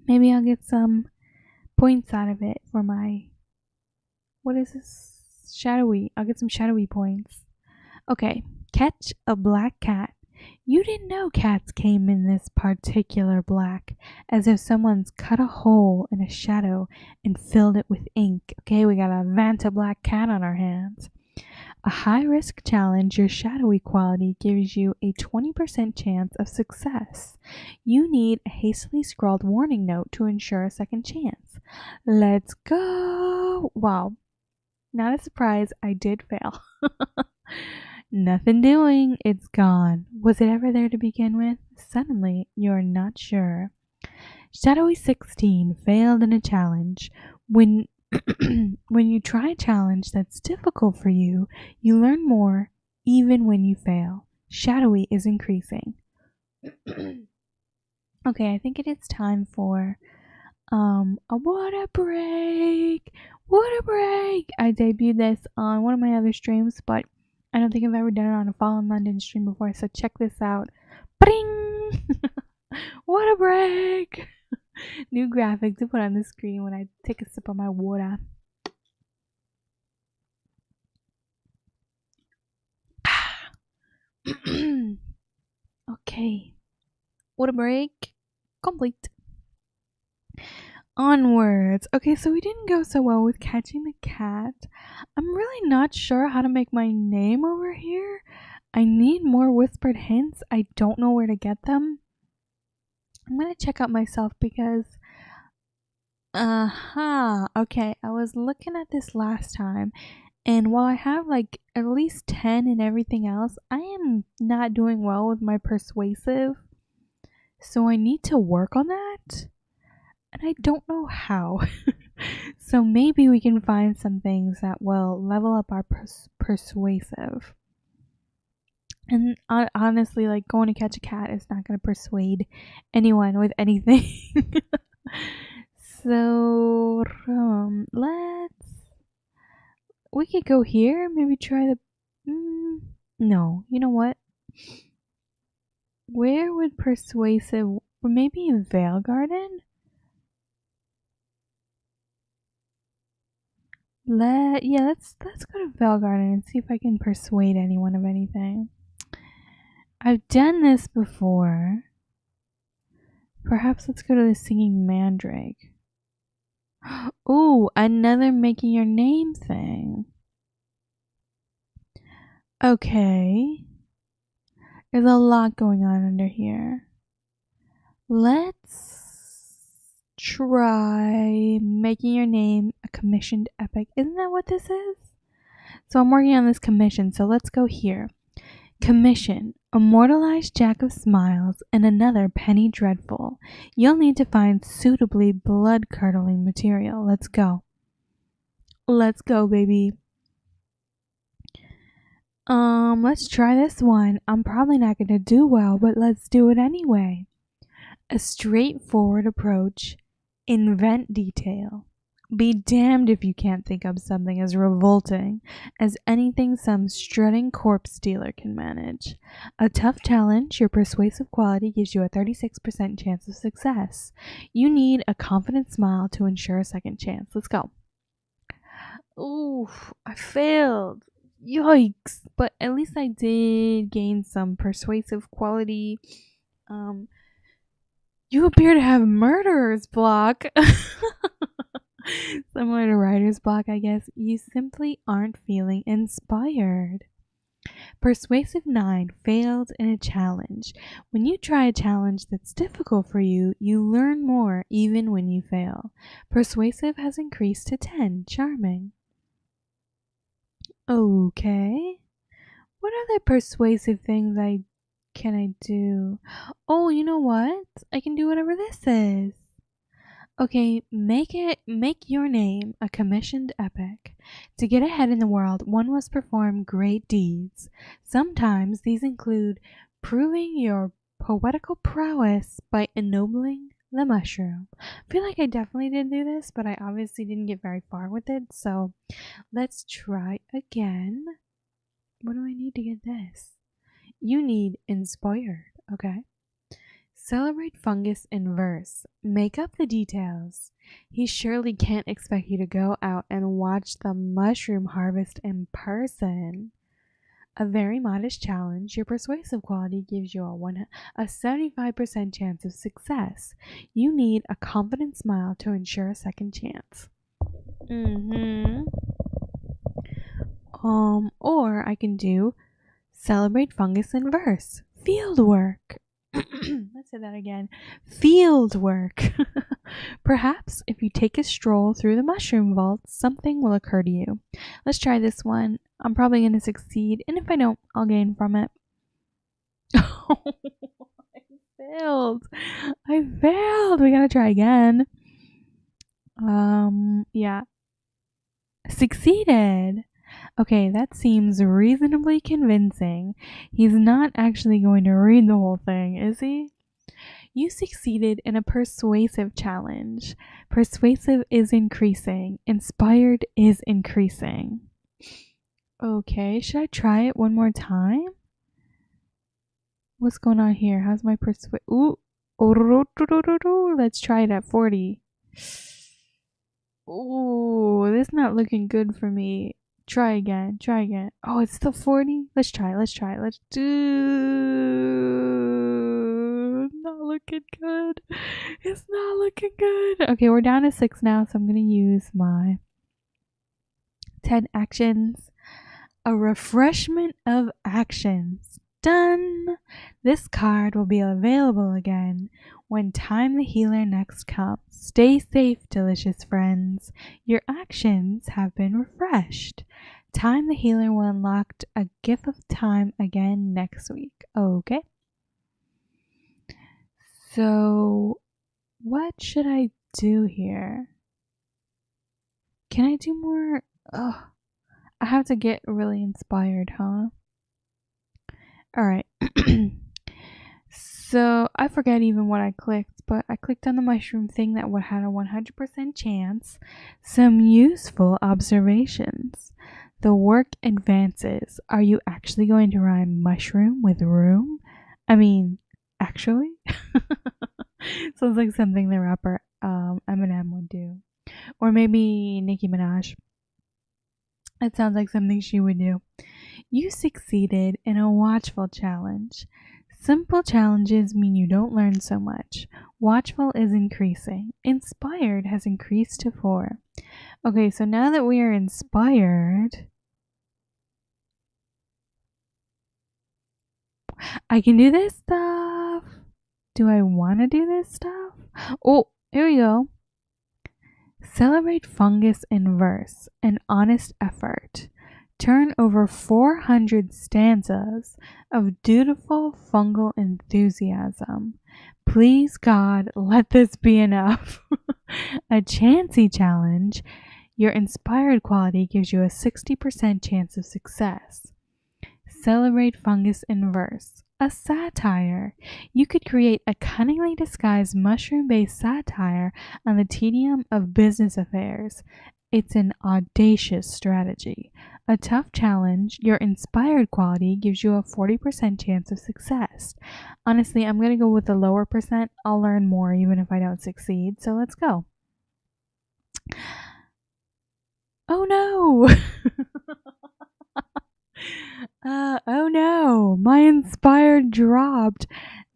Speaker 1: maybe I'll get some points out of it for my... What is this? Shadowy. I'll get some shadowy points. Okay, catch a black cat. You didn't know cats came in this particular black, as if someone's cut a hole in a shadow and filled it with ink. Okay, we got a Vanta black cat on our hands. A high-risk challenge, your shadowy quality gives you a 20% chance of success. You need a hastily scrawled warning note to ensure a second chance. Let's go! Wow. Not a surprise, I did fail. Nothing doing, it's gone. Was it ever there to begin with? Suddenly, you're not sure. Shadowy 16 failed in a challenge. When when you try a challenge that's difficult for you, you learn more even when you fail. Shadowy is increasing. Okay, I think it is time for a water break. Water break. I debuted this on one of my other streams, but I don't think I've ever done it on a Fallen London stream before, so check this out. Bing! Water break. New graphic to put on the screen when I take a sip of my water. Okay. Water break complete. Onwards. Okay, so we didn't go so well with catching the cat. I'm really not sure how to make my name over here. I need more whispered hints. I don't know where to get them. I'm gonna check out myself because okay, I was looking at this last time, and while I have like at least 10 and everything else, I am not doing well with my persuasive. So I need to work on that, and I don't know how. So maybe we can find some things that will level up our persuasive. And honestly, like, going to catch a cat is not going to persuade anyone with anything. So, we could go here, maybe try the, no, you know what? Where would persuasive, or maybe in Vale Garden? Let's go to Vale Garden and see if I can persuade anyone of anything. I've done this before. Perhaps let's go to the Singing Mandrake. Ooh, another making your name thing. Okay. There's a lot going on under here. Let's try making your name a commissioned epic. Isn't that what this is? So I'm working on this commission, so let's go here. Commission, immortalized Jack of Smiles and another Penny Dreadful. You'll need to find suitably blood-curdling material. Let's go. Let's go, baby. Let's try this one. I'm probably not going to do well, but let's do it anyway. A straightforward approach. Invent detail. Be damned if you can't think of something as revolting as anything some strutting corpse stealer can manage. A tough challenge, your persuasive quality gives you a 36% chance of success. You need a confident smile to ensure a second chance. Let's go. Oof, I failed. Yikes. But at least I did gain some persuasive quality. You appear to have murderer's block. Similar to writer's block, I guess. You simply aren't feeling inspired. Persuasive 9 failed in a challenge. When you try a challenge that's difficult for you, you learn more even when you fail. Persuasive has increased to 10. Charming. Okay. What other persuasive things can I do? Oh, you know what? I can do whatever this is. Okay, make your name a commissioned epic. To get ahead in the world, one must perform great deeds. Sometimes these include proving your poetical prowess by ennobling the mushroom. I feel like I definitely did do this, but I obviously didn't get very far with it, so let's try again. What do I need to get this? You need inspired, okay? Celebrate fungus in verse. Make up the details. He surely can't expect you to go out and watch the mushroom harvest in person. A very modest challenge. Your persuasive quality gives you a 75% chance of success. You need a confident smile to ensure a second chance. Or I can do celebrate fungus in verse. Field work. Let's say that again. Field work. Perhaps if you take a stroll through the mushroom vault, something will occur to you. Let's try this one. I'm probably going to succeed, and if I don't, I'll gain from it. Oh, I failed. I failed. We gotta try again. Yeah. Succeeded. Okay, that seems reasonably convincing. He's not actually going to read the whole thing, is he? You succeeded in a persuasive challenge. Persuasive is increasing. Inspired is increasing. Okay, should I try it one more time? What's going on here? How's my persuade? Ooh. Let's try it at 40. Ooh, this is not looking good for me. Try again. Oh, it's still 40? Let's try. Let's do. Not looking good. It's not looking good. Okay, we're down to 6 now, so I'm going to use my 10 actions. A refreshment of actions. Done! This card will be available again when Time the Healer next comes. Stay safe, delicious friends. Your actions have been refreshed. Time the Healer will unlock a gift of time again next week. Okay. So, what should I do here? Can I do more? Ugh. I have to get really inspired, huh? Alright. So, I forget even what I clicked, but I clicked on the mushroom thing that had a 100% chance. Some useful observations. The work advances. Are you actually going to rhyme mushroom with room? I mean, actually? Sounds like something the rapper Eminem would do. Or maybe Nicki Minaj. It sounds like something she would do. You succeeded in a watchful challenge. Simple challenges mean you don't learn so much. Watchful is increasing. Inspired has increased to 4. Okay, so now that we are inspired, I can do this stuff. Do I want to do this stuff? Oh, here we go. Celebrate fungus in verse, an honest effort. Turn over 400 stanzas of dutiful fungal enthusiasm. Please God, let this be enough. A chancy challenge. Your inspired quality gives you a 60% chance of success. Celebrate fungus in verse. A satire. You could create a cunningly disguised mushroom-based satire on the tedium of business affairs. It's an audacious strategy. A tough challenge. Your inspired quality gives you a 40% chance of success. Honestly, I'm going to go with the lower percent. I'll learn more even if I don't succeed. So let's go. Oh no! Oh no, my inspired dropped.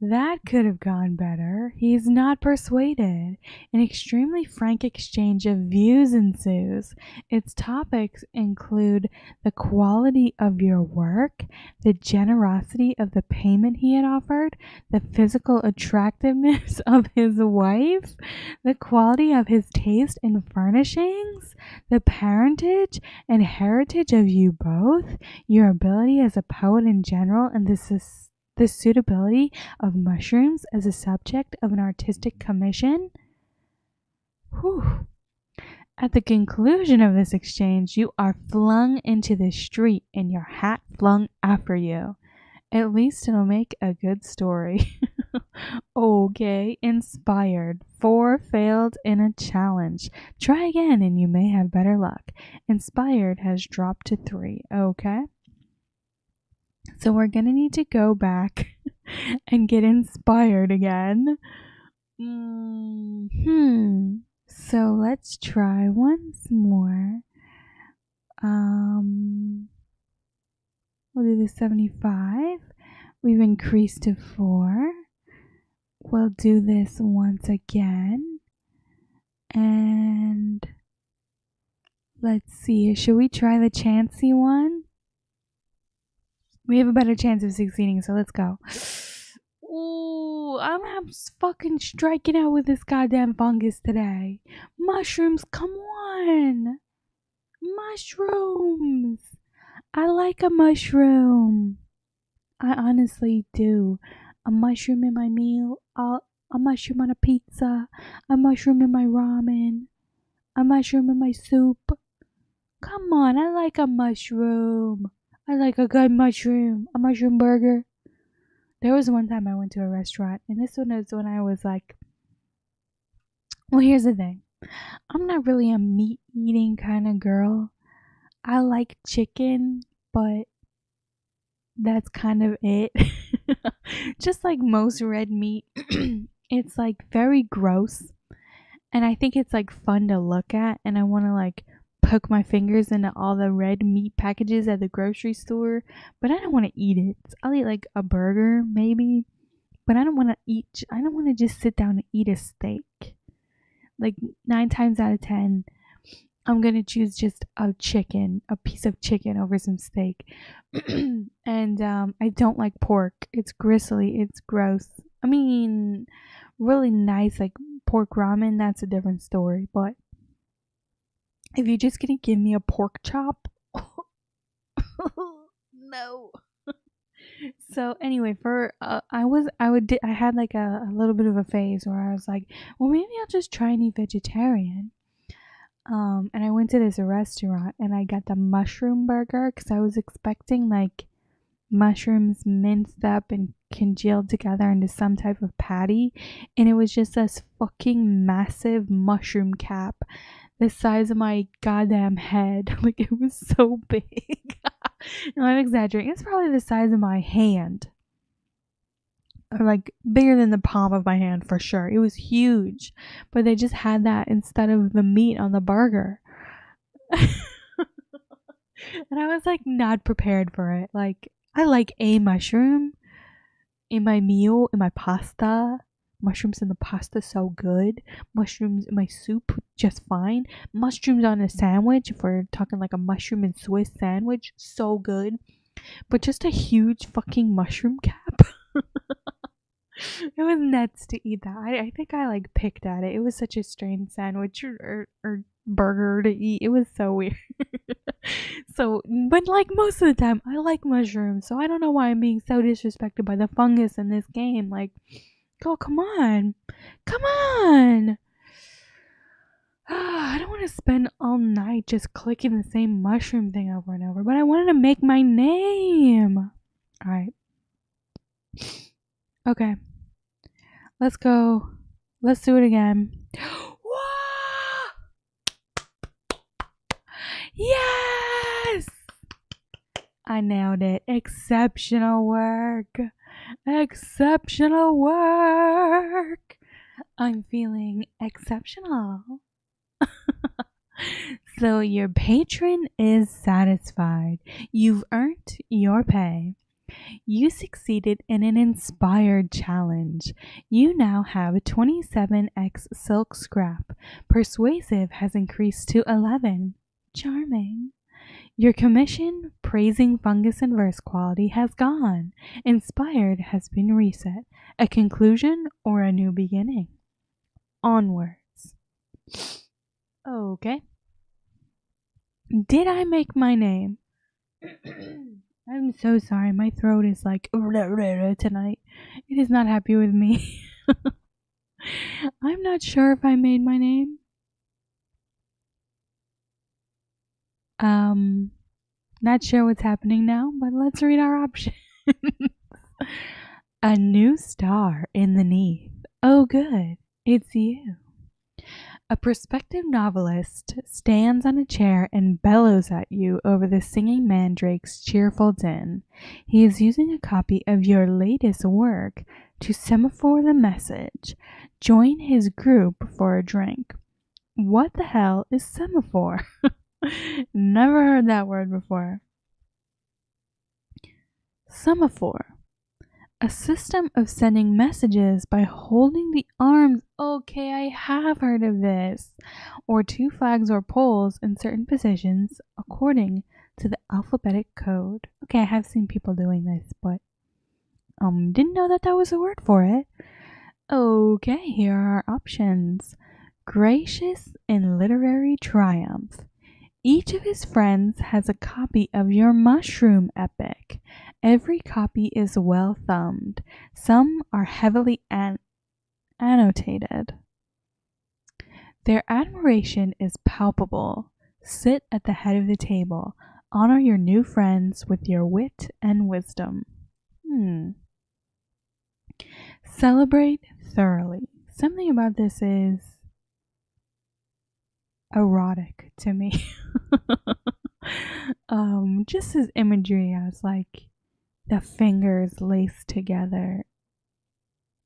Speaker 1: That could have gone better. He's not persuaded. An extremely frank exchange of views ensues. Its topics include the quality of your work, the generosity of the payment he had offered, the physical attractiveness of his wife, the quality of his taste in furnishings, the parentage and heritage of you both, your ability as a poet in general, and the suitability of mushrooms as a subject of an artistic commission. Whew. At the conclusion of this exchange, you are flung into the street and your hat flung after you. At least it'll make a good story. Okay, inspired. 4 failed in a challenge. Try again and you may have better luck. Inspired has dropped to 3. Okay. So we're going to need to go back and get inspired again. So let's try once more. We'll do the 75. We've increased to 4. We'll do this once again. And Let's see. Should we try the chancy one? We have a better chance of succeeding, so let's go. Ooh, I'm fucking striking out with this goddamn fungus today. Mushrooms, come on. Mushrooms. I like a mushroom. I honestly do. A mushroom in my meal, a mushroom on a pizza, a mushroom in my ramen, a mushroom in my soup. Come on, I like a mushroom. I like a good mushroom. A mushroom burger. There was one time I went to a restaurant, and this one is when I was like, well, here's the thing. I'm not really a meat eating kind of girl. I like chicken, but that's kind of it. Just like most red meat, it's like very gross. And I think it's like fun to look at, and I want to like poke my fingers into all the red meat packages at the grocery store, but I don't want to eat it. I'll eat like a burger maybe, but I don't want to just sit down and eat a steak. Like 9 times out of 10, I'm going to choose just a piece of chicken over some steak. And I don't like pork. It's gristly, it's gross. I mean, really nice like pork ramen, that's a different story, but if you're just gonna give me a pork chop, no. So anyway, I had like a little bit of a phase where I was like, well, maybe I'll just try and eat vegetarian. And I went to this restaurant and I got the mushroom burger because I was expecting like mushrooms minced up and congealed together into some type of patty, and it was just this fucking massive mushroom cap the size of my goddamn head. Like, it was so big. No, I'm exaggerating. It's probably the size of my hand, or like bigger than the palm of my hand for sure. It was huge, but they just had that instead of the meat on the burger. And I was like not prepared for it. Like, I like a mushroom in my meal, in my pasta. Mushrooms in the pasta, so good. Mushrooms in my soup, just fine. Mushrooms on a sandwich, if we're talking like a mushroom and Swiss sandwich, so good. But just a huge fucking mushroom cap. It was nuts to eat that. I think I like picked at it. It was such a strange sandwich or burger to eat. It was so weird. So, but like most of the time, I like mushrooms. So I don't know why I'm being so disrespected by the fungus in this game. Like, oh, come on. Come on. I don't want to spend all night just clicking the same mushroom thing over and over, but I wanted to make my name. All right. Okay. Let's go. Let's do it again. Yes! I nailed it. Exceptional work. Exceptional work. I'm feeling exceptional. So your patron is satisfied. You've earned your pay. You succeeded in an inspired challenge. You now have 27x silk scrap. Persuasive has increased to 11. Charming. Your commission, praising fungus and verse quality, has gone. Inspired has been reset. A conclusion or a new beginning. Onwards. Okay. Did I make my name? I'm so sorry. My throat is like tonight. It is not happy with me. I'm not sure if I made my name. Not sure what's happening now, but let's read our options. A new star in the neath. Oh, good. It's you. A prospective novelist stands on a chair and bellows at you over the singing mandrake's cheerful din. He is using a copy of your latest work to semaphore the message. Join his group for a drink. What the hell is semaphore? Never heard that word before. Semaphore. A system of sending messages by holding the arms. Okay, I have heard of this. Or two flags or poles in certain positions according to the alphabetic code. Okay, I have seen people doing this, but didn't know that was a word for it. Okay, here are our options. Gracious in literary triumph. Each of his friends has a copy of your mushroom epic. Every copy is well thumbed. Some are heavily annotated. Their admiration is palpable. Sit at the head of the table. Honor your new friends with your wit and wisdom. Celebrate thoroughly. Something about this is erotic to me. Just as imagery as like the fingers laced together.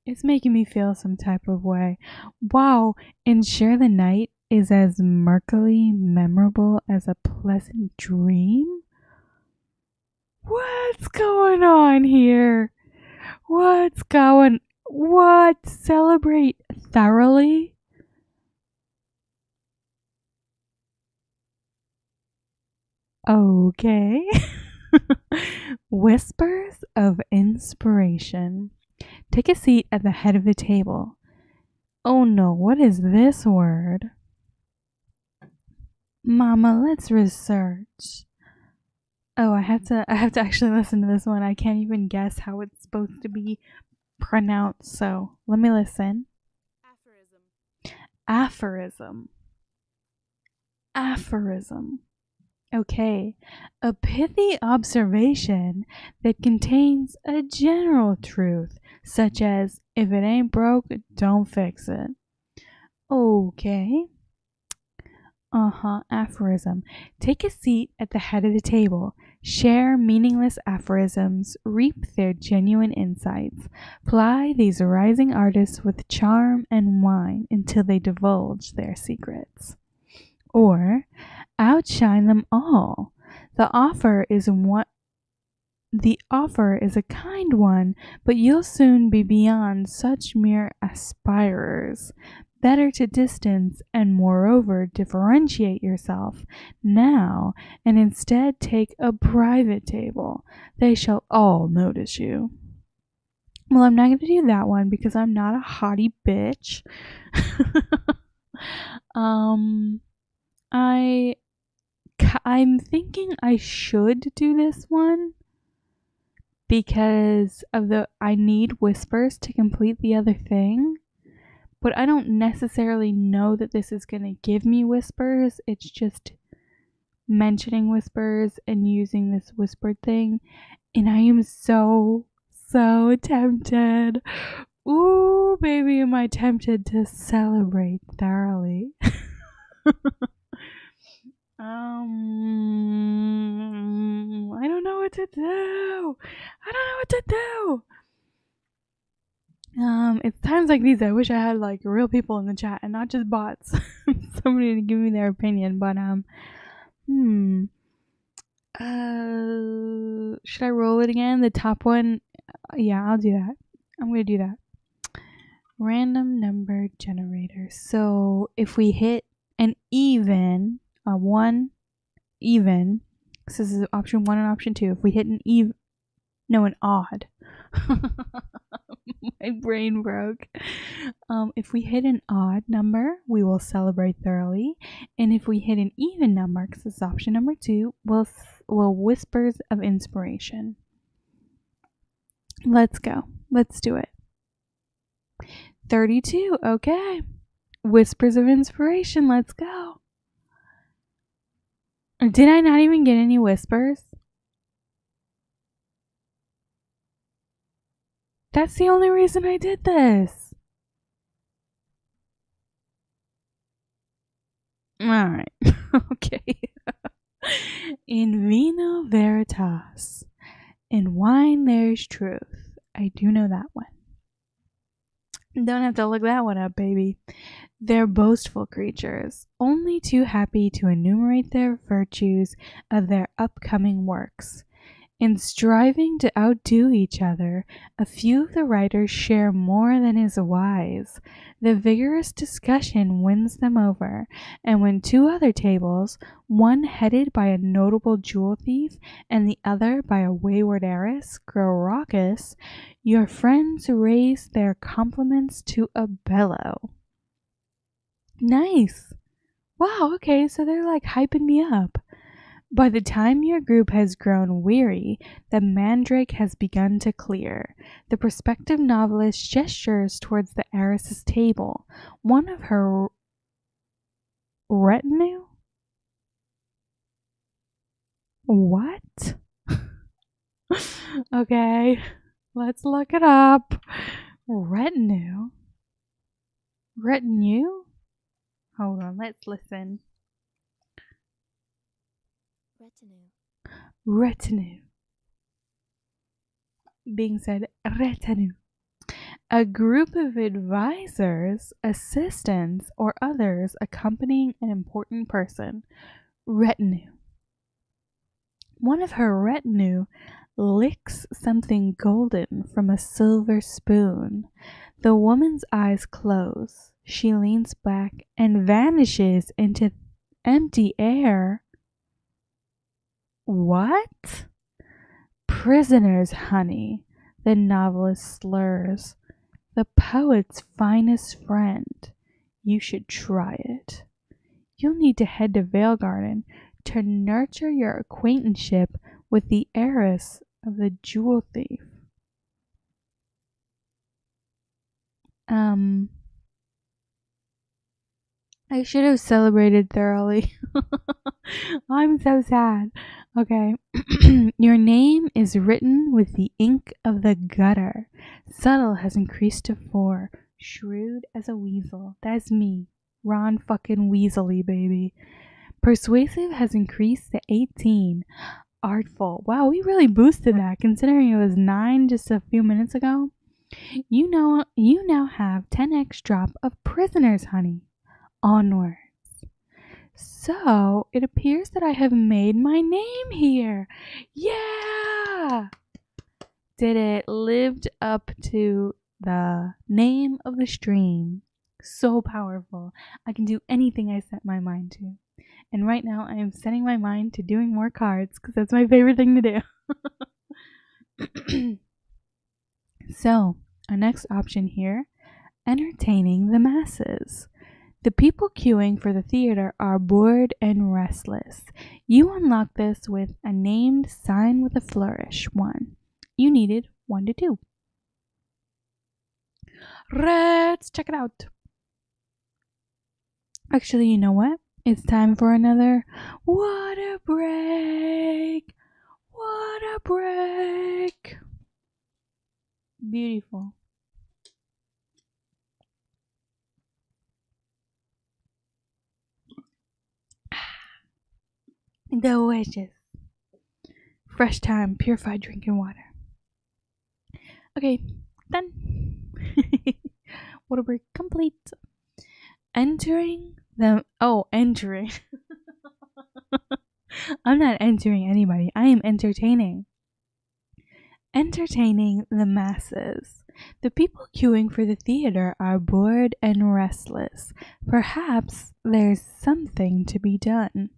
Speaker 1: It's making me feel some type of way. Wow, and share the night is as murkily memorable as a pleasant dream? What's going on here? What? Celebrate thoroughly? Okay. Whispers of inspiration. Take a seat at the head of the table. Oh no, what is this word? Mama, let's research. Oh, I have to actually listen to this one. I can't even guess how it's supposed to be pronounced, so let me listen. Aphorism. Aphorism. Okay, a pithy observation that contains a general truth, such as, if it ain't broke, don't fix it. Okay. Aphorism. Take a seat at the head of the table. Share meaningless aphorisms. Reap their genuine insights. Ply these rising artists with charm and wine until they divulge their secrets. Or, outshine them all. The offer is a kind one, but you'll soon be beyond such mere aspirers. Better to distance and moreover differentiate yourself now, and instead take a private table. They shall all notice you. Well, I'm not going to do that one because I'm not a haughty bitch. I'm thinking I should do this one because of I need whispers to complete the other thing, but I don't necessarily know that this is going to give me whispers. It's just mentioning whispers and using this whispered thing, and I am so tempted. Ooh, baby, am I tempted to celebrate thoroughly. I don't know what to do. It's times like these I wish I had like real people in the chat and not just bots. Somebody to give me their opinion, but should I roll it again? The top one? Yeah, I'll do that. I'm gonna do that. Random number generator. So if we hit an even, one even, so this is option 1 and option 2. If we hit an an odd. My brain broke. If we hit an odd number, we will celebrate thoroughly. And if we hit an even number, because this is option number 2, we'll whispers of inspiration. Let's go. Let's do it. 32. Okay. Whispers of inspiration. Let's go. Did I not even get any whispers? That's the only reason I did this. Alright. Okay. In vino veritas. In wine there's truth. I do know that one. Don't have to look that one up, baby. They're boastful creatures, only too happy to enumerate their virtues of their upcoming works. In striving to outdo each other, a few of the writers share more than is wise. The vigorous discussion wins them over, and when two other tables, one headed by a notable jewel thief and the other by a wayward heiress, grow raucous, your friends raise their compliments to a bellow. Nice. Wow, okay, so they're like hyping me up. By the time your group has grown weary, the mandrake has begun to clear. The prospective novelist gestures towards the heiress's table. One of her retinue? What? Okay, let's look it up. Retinue? Retinue? Hold on, let's listen. Retinue. Being said, retinue. A group of advisors, assistants, or others accompanying an important person. Retinue. One of her retinue licks something golden from a silver spoon. The woman's eyes close. She leans back and vanishes into empty air. What? Prisoners, honey, the novelist slurs. The poet's finest friend. You should try it. You'll need to head to Vale Garden to nurture your acquaintanceship with the heiress of the jewel thief. I should have celebrated thoroughly. I'm so sad. Okay. Your name is written with the ink of the gutter. Subtle has increased to 4. Shrewd as a weasel. That's me. Ron fucking Weasley, baby. Persuasive has increased to 18. Artful. Wow, we really boosted that considering it was 9 just a few minutes ago. You now have 10x drop of prisoners, honey. Onwards. So, it appears that I have made my name here. Yeah! Did it lived up to the name of the stream. So powerful. I can do anything I set my mind to. And right now, I am setting my mind to doing more cards because that's my favorite thing to do. So, our next option here, entertaining the masses. The people queuing for the theater are bored and restless. You unlock this with a named sign with a flourish 1. You needed 1 to 2. Let's check it out. Actually, you know what? It's time for another water break. Water break. Beautiful. Delicious. Fresh time, purified drinking water. Okay, done. Water break complete. Entering. I'm not entering anybody. I am entertaining. Entertaining the masses. The people queuing for the theater are bored and restless. Perhaps there's something to be done.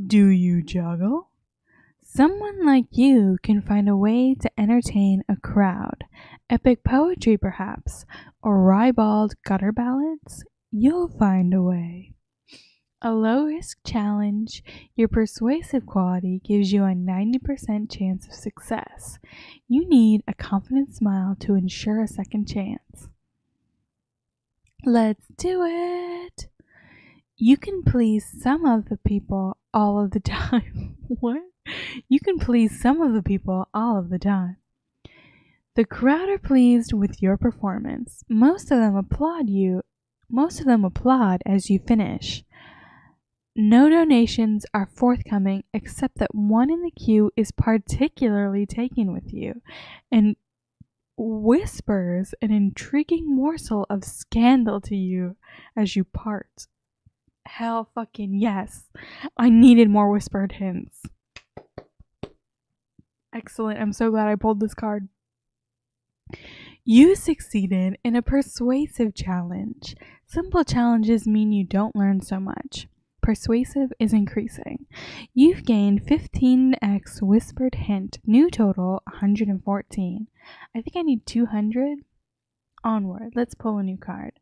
Speaker 1: Do you juggle? Someone like you can find a way to entertain a crowd. Epic poetry, perhaps, or ribald gutter ballads? You'll find a way. A low-risk challenge, your persuasive quality gives you a 90% chance of success. You need a confident smile to ensure a second chance. Let's do it! You can please some of the people all of the time. What? You can please some of the people all of the time. The crowd are pleased with your performance. Most of them applaud as you finish. No donations are forthcoming except that one in the queue is particularly taken with you and whispers an intriguing morsel of scandal to you as you part. Hell fucking yes. I needed more whispered hints. Excellent. I'm so glad I pulled this card. You succeeded in a persuasive challenge. Simple challenges mean you don't learn so much. Persuasive is increasing. You've gained 15x whispered hint. New total 114. I think I need 200. Onward. Let's pull a new card.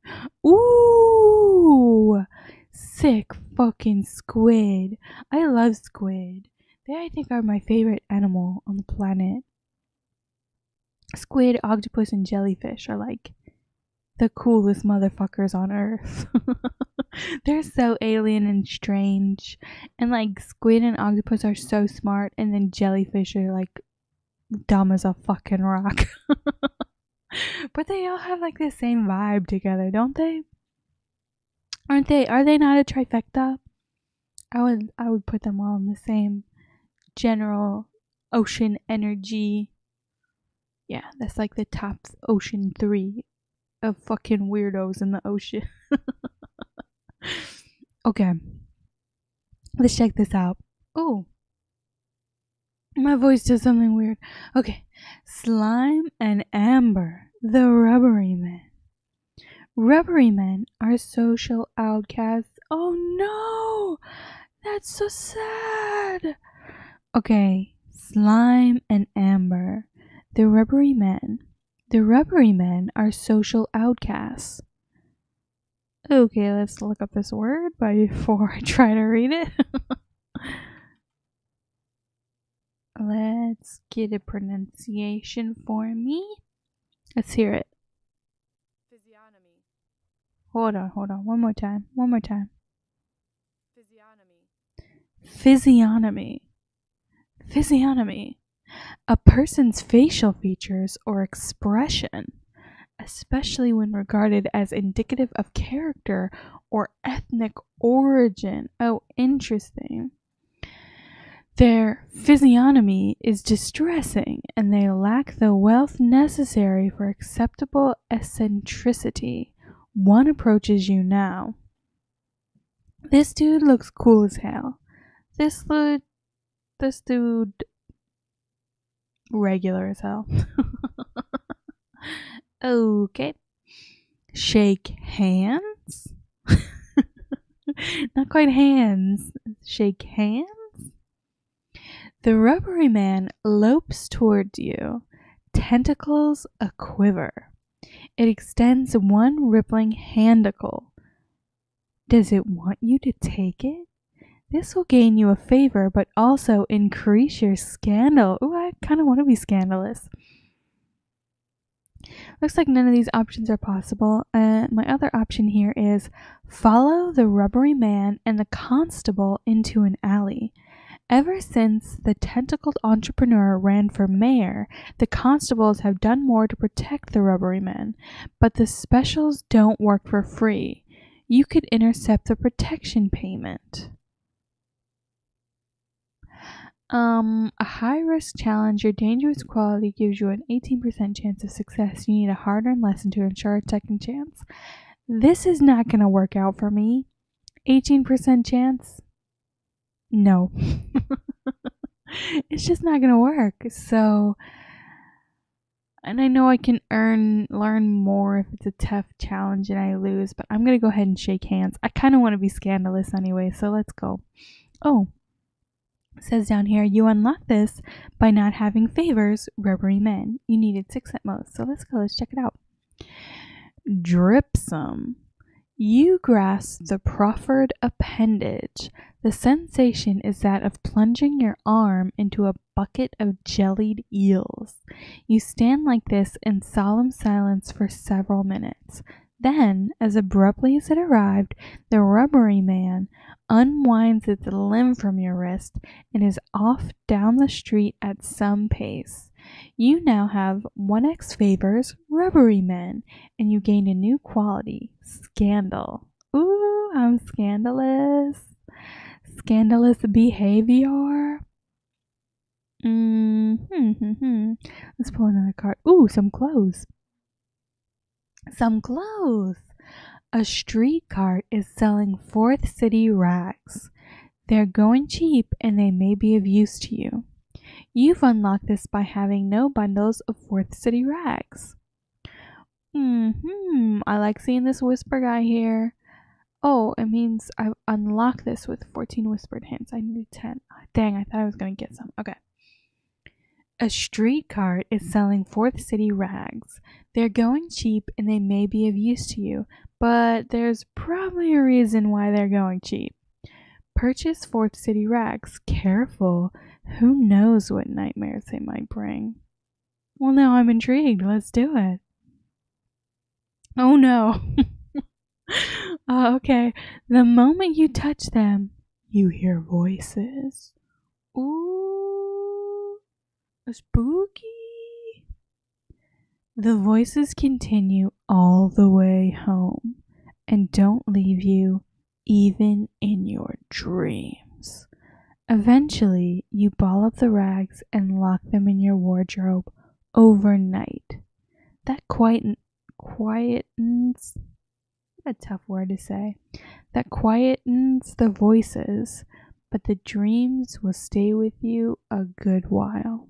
Speaker 1: Ooh! Sick fucking squid. I love squid. They, I think, are my favorite animal on the planet. Squid, octopus, and jellyfish are like the coolest motherfuckers on earth. They're so alien and strange. And like squid and octopus are so smart, and then jellyfish are like dumb as a fucking rock. But they all have like the same vibe together, don't they? Aren't they? Are they not a trifecta? I would put them all in the same general ocean energy. Yeah, that's like the top ocean 3 of fucking weirdos in the ocean. Okay. Let's check this out. Oh. My voice does something weird. Okay. Slime and Amber, the rubbery men. Rubbery men are social outcasts. Oh no! That's so sad. Okay. Slime and Amber, the rubbery men. The rubbery men are social outcasts. Okay, let's look up this word before I try to read it. Let's get a pronunciation for me. Let's hear it.
Speaker 2: Physiognomy.
Speaker 1: Hold on. One more time.
Speaker 2: Physiognomy.
Speaker 1: Physiognomy. A person's facial features or expression, especially when regarded as indicative of character or ethnic origin. Oh, interesting. Their physiognomy is distressing, and they lack the wealth necessary for acceptable eccentricity. One approaches you now. This dude looks cool as hell. This dude regular as hell. Okay. Shake hands. Not quite hands. Shake hands. The rubbery man lopes towards you, tentacles a quiver. It extends one rippling handicle. Does it want you to take it? This will gain you a favor, but also increase your scandal. Ooh, I kind of want to be scandalous. Looks like none of these options are possible. My other option here is follow the rubbery man and the constable into an alley. Ever since the tentacled entrepreneur ran for mayor, the constables have done more to protect the rubbery men, but the specials don't work for free. You could intercept the protection payment. A high-risk challenge. Your dangerous quality gives you an 18% chance of success. You need a hard-earned lesson to ensure a second chance. This is not going to work out for me. 18% chance? No. It's just not going to work. So, and I know I can learn more if it's a tough challenge and I lose, but I'm going to go ahead and shake hands. I kind of want to be scandalous anyway, so let's go. Oh. It says down here, you unlock this by not having favors, rubbery men. You needed 6 at most. So let's go. Let's check it out. Dripsome. You grasp the proffered appendage. The sensation is that of plunging your arm into a bucket of jellied eels. You stand like this in solemn silence for several minutes. Then, as abruptly as it arrived, the rubbery man unwinds its limb from your wrist and is off down the street at some pace. You now have 1x favors, rubbery men, and you gained a new quality, scandal. Ooh, I'm scandalous. Scandalous behavior. Let's pull another card. Ooh, some clothes. A street cart is selling Fourth City rags. They're going cheap and they may be of use to you. You've unlocked this by having no bundles of Fourth City rags. I like seeing this whisper guy here. Oh, it means I've unlocked this with 14 whispered hints. I need 10. Dang, I thought I was going to get some. Okay. A street cart is selling Fourth City rags. They're going cheap and they may be of use to you, but there's probably a reason why they're going cheap. Purchase Fourth City rags. Careful. Who knows what nightmares they might bring? Well, now I'm intrigued. Let's do it. Oh no. Okay. The moment you touch them, you hear voices. Ooh, spooky. The voices continue all the way home and don't leave you even in your dreams. Eventually, you ball up the rags and lock them in your wardrobe overnight. That quietens, a tough word to say, that quietens the voices, but the dreams will stay with you a good while.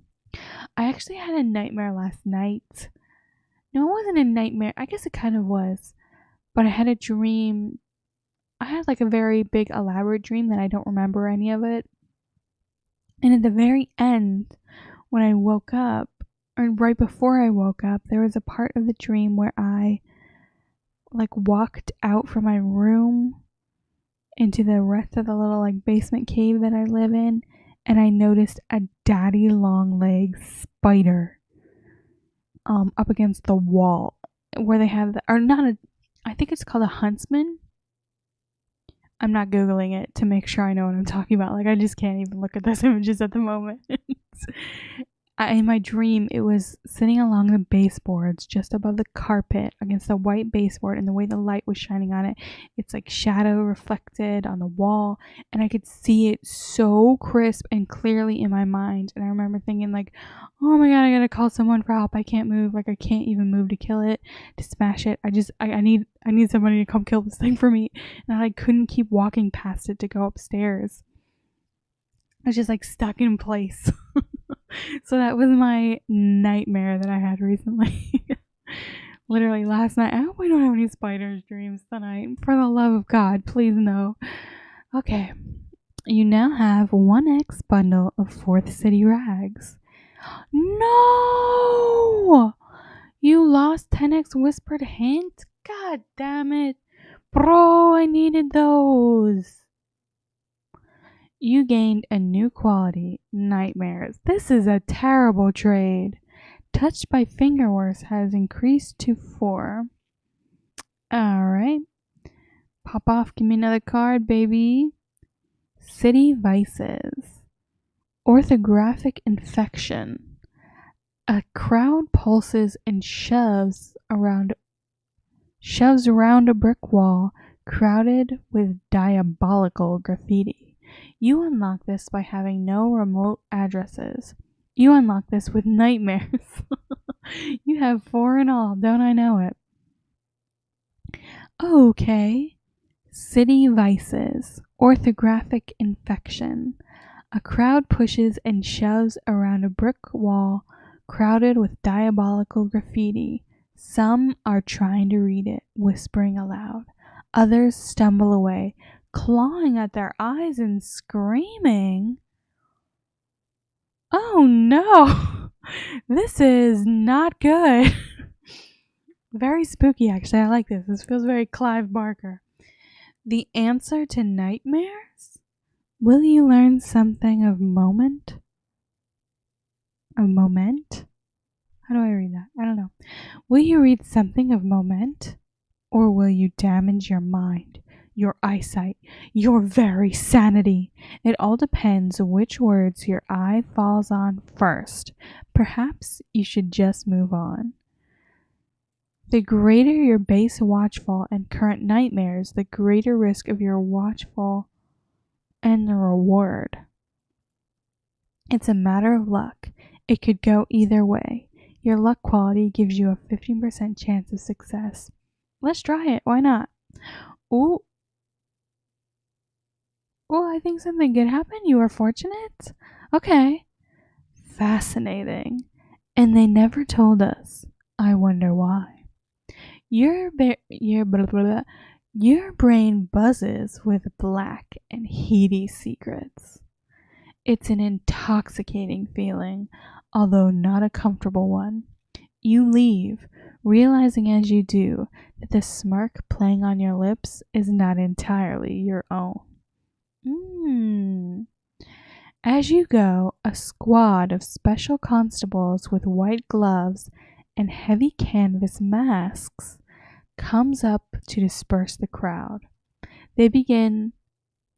Speaker 1: I actually had a nightmare last night. No, it wasn't a nightmare. I guess it kind of was. But I had a dream. I had like a very big, elaborate dream that I don't remember any of it. And at the very end, when I woke up, or right before I woke up, there was a part of the dream where I like walked out from my room into the rest of the little like basement cave that I live in, and I noticed a daddy long leg spider up against the wall where they have I think it's called a huntsman. I'm not Googling it to make sure I know what I'm talking about. Like, I just can't even look at those images at the moment. In my dream, it was sitting along the baseboards just above the carpet against the white baseboard, and the way the light was shining on it, it's like shadow reflected on the wall, and I could see it so crisp and clearly in my mind. And I remember thinking like, oh my god, I gotta call someone for help. I can't move. Like, I can't even move to kill it, to smash it. I need somebody to come kill this thing for me. And I couldn't keep walking past it to go upstairs. I was just like stuck in place. So that was my nightmare that I had recently. Literally last night. I hope we don't have any spiders dreams tonight. For the love of God, please no. Okay. You now have 1x bundle of Fourth City rags. No! You lost 10x whispered hint? God damn it. Bro, I needed those. You gained a new quality, nightmares. This is a terrible trade. Touched by Fingerworks has increased to 4. Alright. Pop off, give me another card, baby. City Vices. Orthographic infection. A crowd pulses and shoves around a brick wall crowded with diabolical graffiti. You unlock this by having no remote addresses. You unlock this with nightmares. You have 4 in all, don't I know it? Okay. City Vices. Orthographic infection. A crowd pushes and shoves around a brick wall crowded with diabolical graffiti. Some are trying to read it, whispering aloud. Others stumble away, clawing at their eyes and screaming. Oh no! This is not good. Very spooky, actually. I like this. This feels very Clive Barker. The answer to nightmares? Will you learn something of moment? Of moment? How do I read that? I don't know. Will you read something of moment? Or will you damage your mind, your eyesight, your very sanity? It all depends which words your eye falls on first. Perhaps you should just move on. The greater your base watchful and current nightmares, the greater risk of your watchful and the reward. It's a matter of luck. It could go either way. Your luck quality gives you a 15% chance of success. Let's try it. Why not? Ooh. Oh, I think something good happened. You were fortunate. Okay. Fascinating. And they never told us. I wonder why. Your brain buzzes with black and heady secrets. It's an intoxicating feeling, although not a comfortable one. You leave, realizing as you do that the smirk playing on your lips is not entirely your own. As you go, a squad of special constables with white gloves and heavy canvas masks comes up to disperse the crowd. They begin.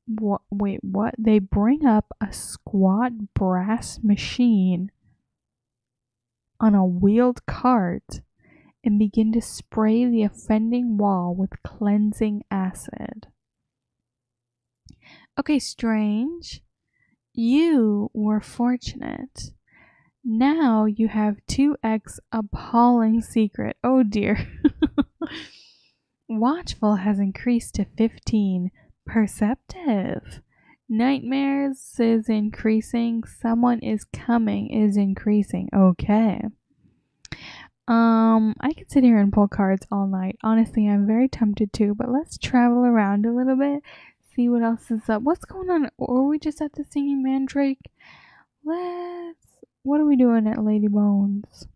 Speaker 1: What? They bring up a squat brass machine on a wheeled cart and begin to spray the offending wall with cleansing acid. Okay, Strange. You were fortunate. Now you have 2x appalling secret. Oh dear. Watchful has increased to 15. Perceptive. Nightmares is increasing. Someone is coming is increasing. Okay. I could sit here and pull cards all night. Honestly, I'm very tempted to, but let's travel around a little bit, see what else is up. What's going on? Or are we just at the Singing Mandrake? What are we doing at Lady Bones?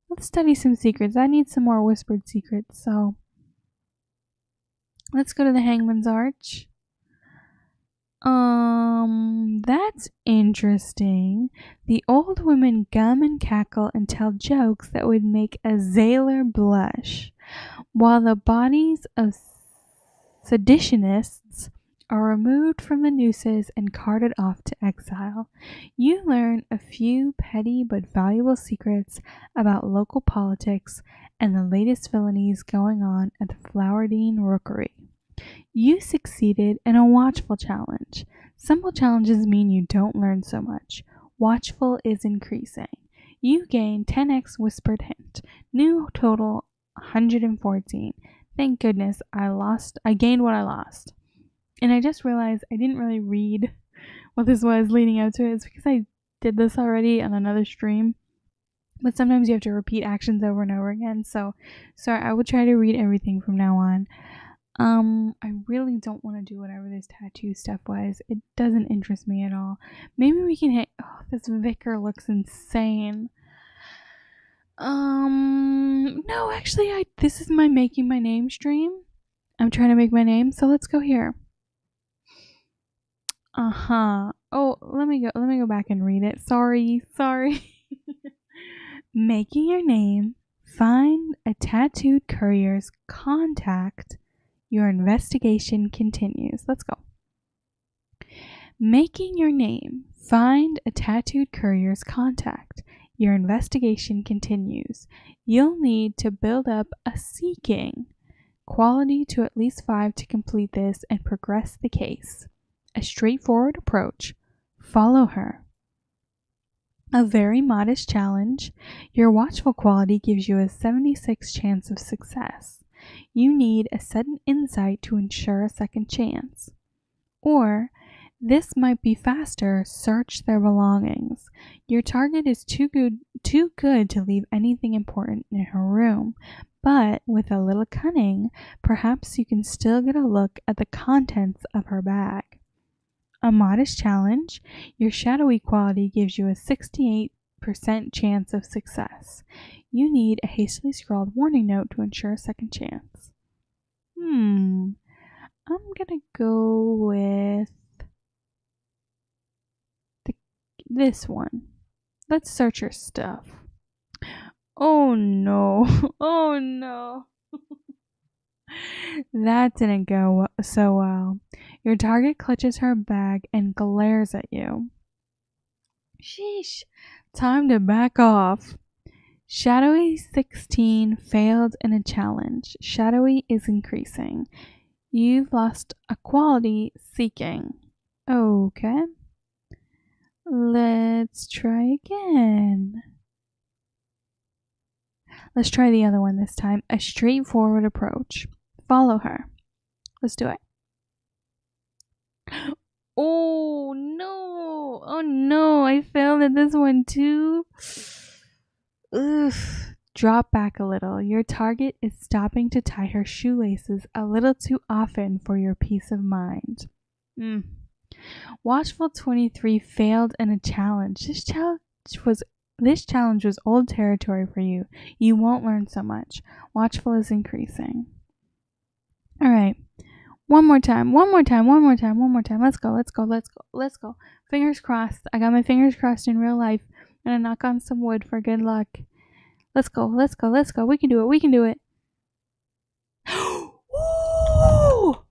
Speaker 1: Let's study some secrets. I need some more whispered secrets, so let's go to the Hangman's Arch. That's interesting. The old women gum and cackle and tell jokes that would make a sailor blush, while the bodies of seditionists are removed from the nooses and carted off to exile. You learn a few petty but valuable secrets about local politics and the latest villainies going on at the Flowerdene Rookery. You succeeded in a watchful challenge. Simple challenges mean you don't learn so much. Watchful is increasing. You gain 10x whispered hint. New total 114. Thank goodness I gained what I lost. And I just realized I didn't really read what this was leading up to it. It's because I did this already on another stream. But sometimes you have to repeat actions over and over again. So I will try to read everything from now on. I really don't want to do whatever this tattoo stuff was. It doesn't interest me at all. Maybe we can hit. Oh, this vicar looks insane. No, actually, this is my making my name stream. I'm trying to make my name, so let's go here. Oh, let me go back and read it. Sorry. Making your name. Find a tattooed courier's contact. Your investigation continues. Let's go. Making your name. Find a tattooed courier's contact. Your investigation continues. You'll need to build up a seeking quality to at least 5 to complete this and progress the case. A straightforward approach. Follow her. A very modest challenge. Your watchful quality gives you a 76 chance of success. You need a sudden insight to ensure a second chance. Or, this might be faster, search their belongings. Your target is too good to leave anything important in her room, but with a little cunning, perhaps you can still get a look at the contents of her bag. A modest challenge, your shadowy quality gives you a 68% chance of success. You need a hastily scrawled warning note to ensure a second chance. I'm gonna go with this one. Let's search her stuff. Oh no. Oh no. That didn't go so well. Your target clutches her bag and glares at you. Sheesh. Time to back off. Shadowy 16 failed in a challenge. Shadowy is increasing. You've lost a quality seeking. Okay. Let's try again. Let's try the other one this time. A straightforward approach. Follow her. Let's do it. Oh no! Oh no! I failed at this one too. Ugh. Drop back a little. Your target is stopping to tie her shoelaces a little too often for your peace of mind. Mm. Watchful 23 failed in a challenge. This challenge was old territory for you. You won't learn so much. Watchful is increasing. All right. One more time. Let's go. Fingers crossed. I got my fingers crossed in real life. I'm gonna knock on some wood for good luck. Let's go. We can do it. Ooh!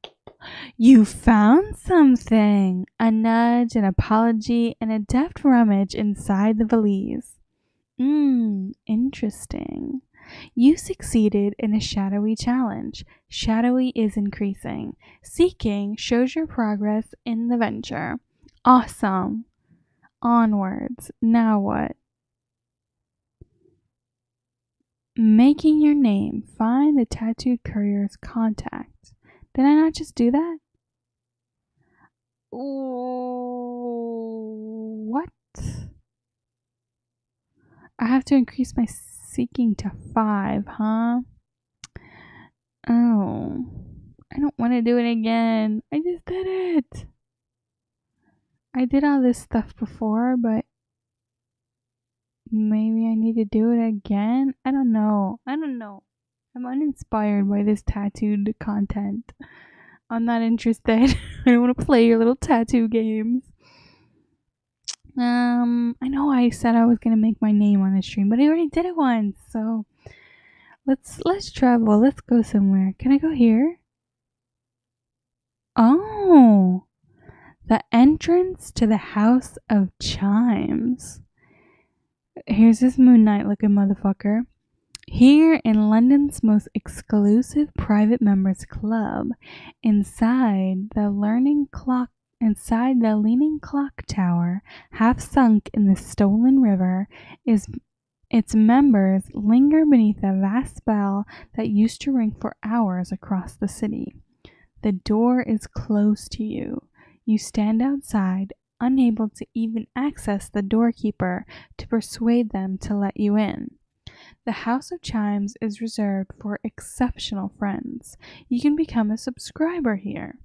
Speaker 1: You found something. A nudge, an apology, and a deft rummage inside the valise. Interesting. You succeeded in a shadowy challenge. Shadowy is increasing. Seeking shows your progress in the venture. Awesome. Onwards. Now what? Making your name. Find the tattooed courier's contact. Did I not just do that? Ooh, what? I have to increase my seeking to 5, huh? Oh, I don't want to do it again. I just did it. I did all this stuff before, but maybe I need to do it again. I don't know. I'm uninspired by this tattooed content. I'm not interested. I don't want to play your little tattoo games. I know I said I was gonna make my name on the stream, but I already did it once. So let's travel. Let's go somewhere. Can I go here? Oh, the entrance to the House of Chimes. Here's this Moon Knight looking motherfucker. Here in London's most exclusive private members club, inside the leaning clock tower, half sunk in the stolen river, its members linger beneath a vast bell that used to ring for hours across the city. The door is closed to you. You stand outside, unable to even access the doorkeeper to persuade them to let you in. The House of Chimes is reserved for exceptional friends. You can become a subscriber here.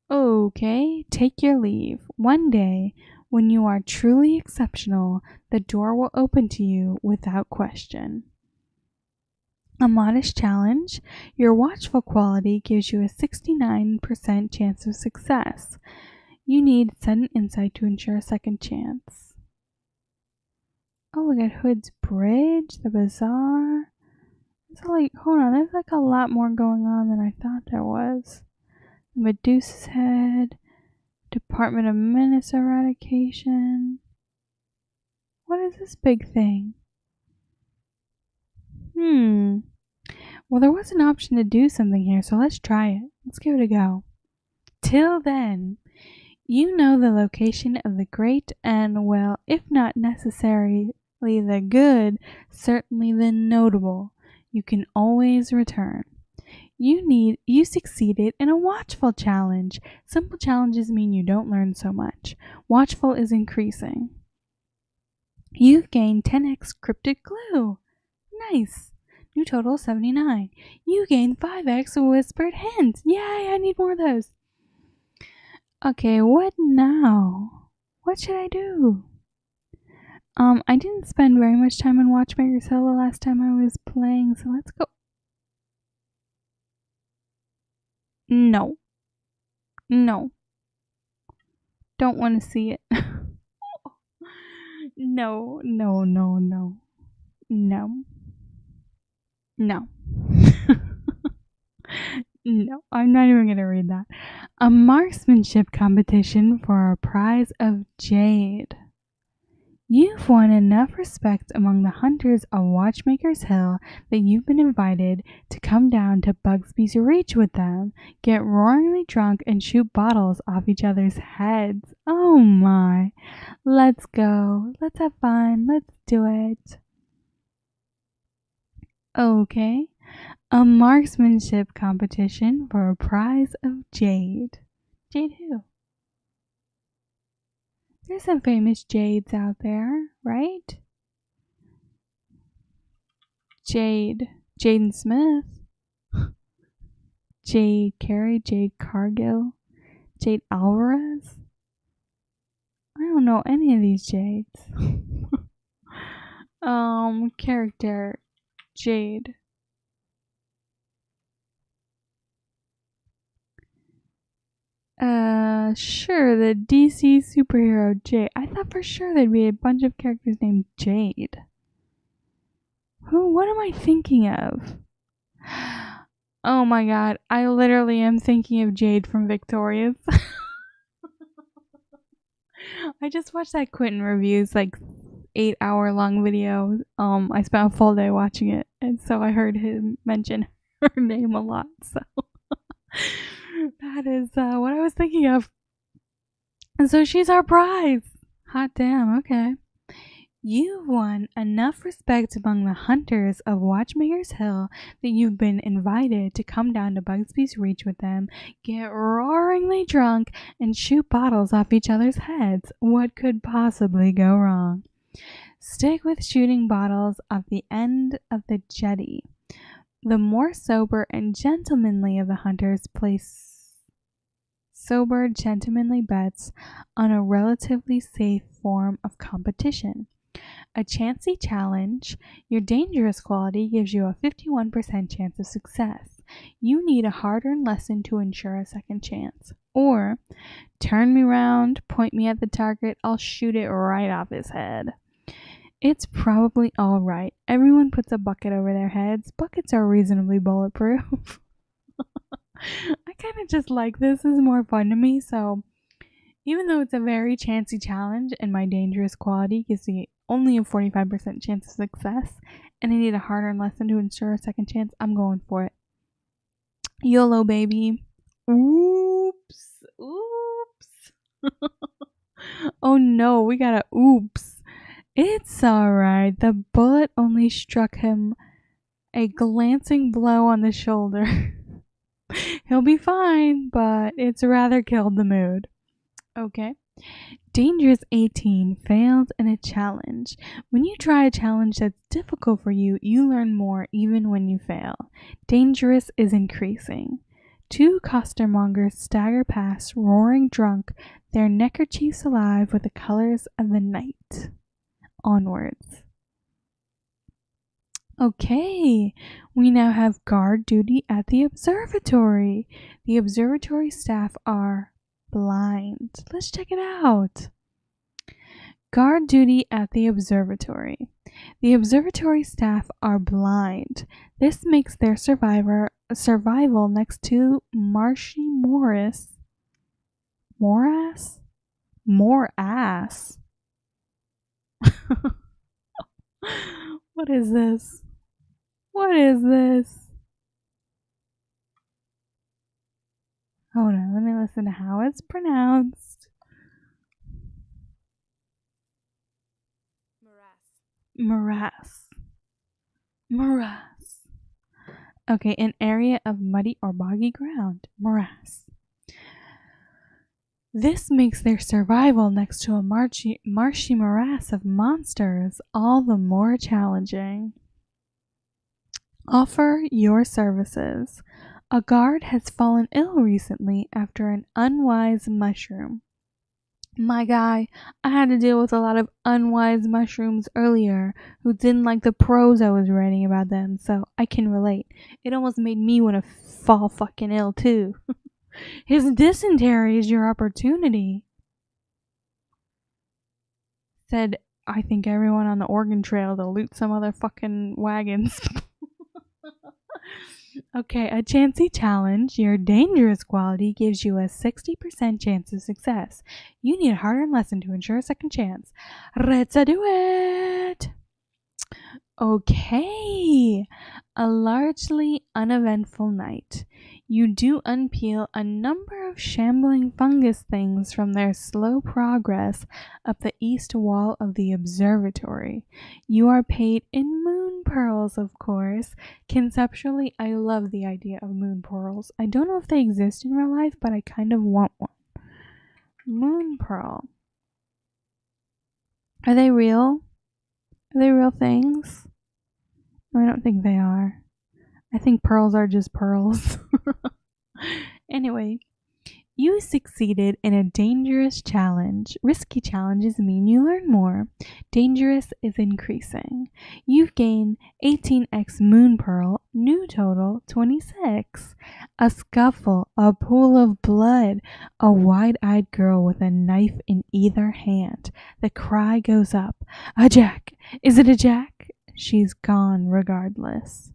Speaker 1: Okay, take your leave. One day, when you are truly exceptional, the door will open to you without question. A modest challenge. Your watchful quality gives you a 69% chance of success. You need sudden insight to ensure a second chance. Oh, we got Hood's Bridge, the bazaar. Hold on, there's like a lot more going on than I thought there was. Medusa's Head, Department of Menace Eradication. What is this big thing? Well, there was an option to do something here, so let's try it. Let's give it a go. Till then, you know the location of the great and, well, if not necessarily the good, certainly the notable. You can always return. You succeeded in a watchful challenge. Simple challenges mean you don't learn so much. Watchful is increasing. You've gained 10x cryptic clue. Nice. New total 79. You gained 5x whispered hint. Yay, I need more of those. Okay, what now? What should I do? I didn't spend very much time on Watchmaker's Hill the last time I was playing, so let's go. No. Don't want to see it. No. No, I'm not even going to read that. A marksmanship competition for a prize of jade. You've won enough respect among the hunters of Watchmaker's Hill that you've been invited to come down to Bugsby's Reach with them, get roaringly drunk, and shoot bottles off each other's heads. Oh my. Let's go. Let's have fun. Let's do it. Okay. A marksmanship competition for a prize of jade. Jade who? There's some famous Jades out there, right? Jaden Smith, Jade Carey, Jade Cargill, Jade Alvarez. I don't know any of these Jades. Character Jade. Sure, the DC superhero Jade. I thought for sure there'd be a bunch of characters named Jade. What am I thinking of? Oh my god, I literally am thinking of Jade from Victorious. I just watched that Quentin Reviews, 8-hour long video. I spent a full day watching it, and so I heard him mention her name a lot, so that is what I was thinking of. And so she's our prize. Hot damn, okay. You've won enough respect among the hunters of Watchmaker's Hill that you've been invited to come down to Bugsby's Reach with them, get roaringly drunk, and shoot bottles off each other's heads. What could possibly go wrong? Stick with shooting bottles off the end of the jetty. The more sober and gentlemanly of the hunters place sober, gentlemanly bets on a relatively safe form of competition. A chancy challenge, your dangerous quality gives you a 51% chance of success. You need a hard-earned lesson to ensure a second chance. Or, turn me round, point me at the target, I'll shoot it right off his head. It's probably alright. Everyone puts a bucket over their heads. Buckets are reasonably bulletproof. I kind of just like this is more fun to me, so even though it's a very chancy challenge and my dangerous quality gives me only a 45% chance of success and I need a hard-earned lesson to ensure a second chance, I'm going for it. YOLO, baby. Oops. Oh no, we got a oops. It's alright. The bullet only struck him a glancing blow on the shoulder. He'll be fine, but it's rather killed the mood. Okay. Dangerous 18 failed in a challenge. When you try a challenge that's difficult for you, you learn more even when you fail. Dangerous is increasing. Two costermongers stagger past, roaring drunk, their neckerchiefs alive with the colors of the night. Onwards. Okay, we now have guard duty at the observatory. The observatory staff are blind. Let's check it out. Guard duty at the observatory. The observatory staff are blind. This makes their survival next to marshy morass. Morass? Morass. What is this? What is this? Hold on, let me listen to how it's pronounced. Morass. Morass. Okay, an area of muddy or boggy ground. Morass. This makes their survival next to a marshy morass of monsters all the more challenging. Offer your services. A guard has fallen ill recently after an unwise mushroom. My guy, I had to deal with a lot of unwise mushrooms earlier who didn't like the prose I was writing about them, so I can relate. It almost made me want to fall fucking ill too. His dysentery is your opportunity, said I think everyone on the Oregon Trail to loot some other fucking wagons. Okay, a chancy challenge. Your dangerous quality gives you a 60% chance of success. You need a hard-earned lesson to ensure a second chance. Let's do it! Okay, a largely uneventful night. You do unpeel a number of shambling fungus things from their slow progress up the east wall of the observatory. You are paid in moon pearls, of course. Conceptually, I love the idea of moon pearls. I don't know if they exist in real life, but I kind of want one. Moon pearl. Are they real? Are they real things? No, I don't think they are. I think pearls are just pearls. Anyway, you succeeded in a dangerous challenge. Risky challenges mean you learn more. Dangerous is increasing. You've gained 18x moon pearl, new total 26. A scuffle, a pool of blood, a wide-eyed girl with a knife in either hand. The cry goes up. A jack! Is it a jack? She's gone regardless.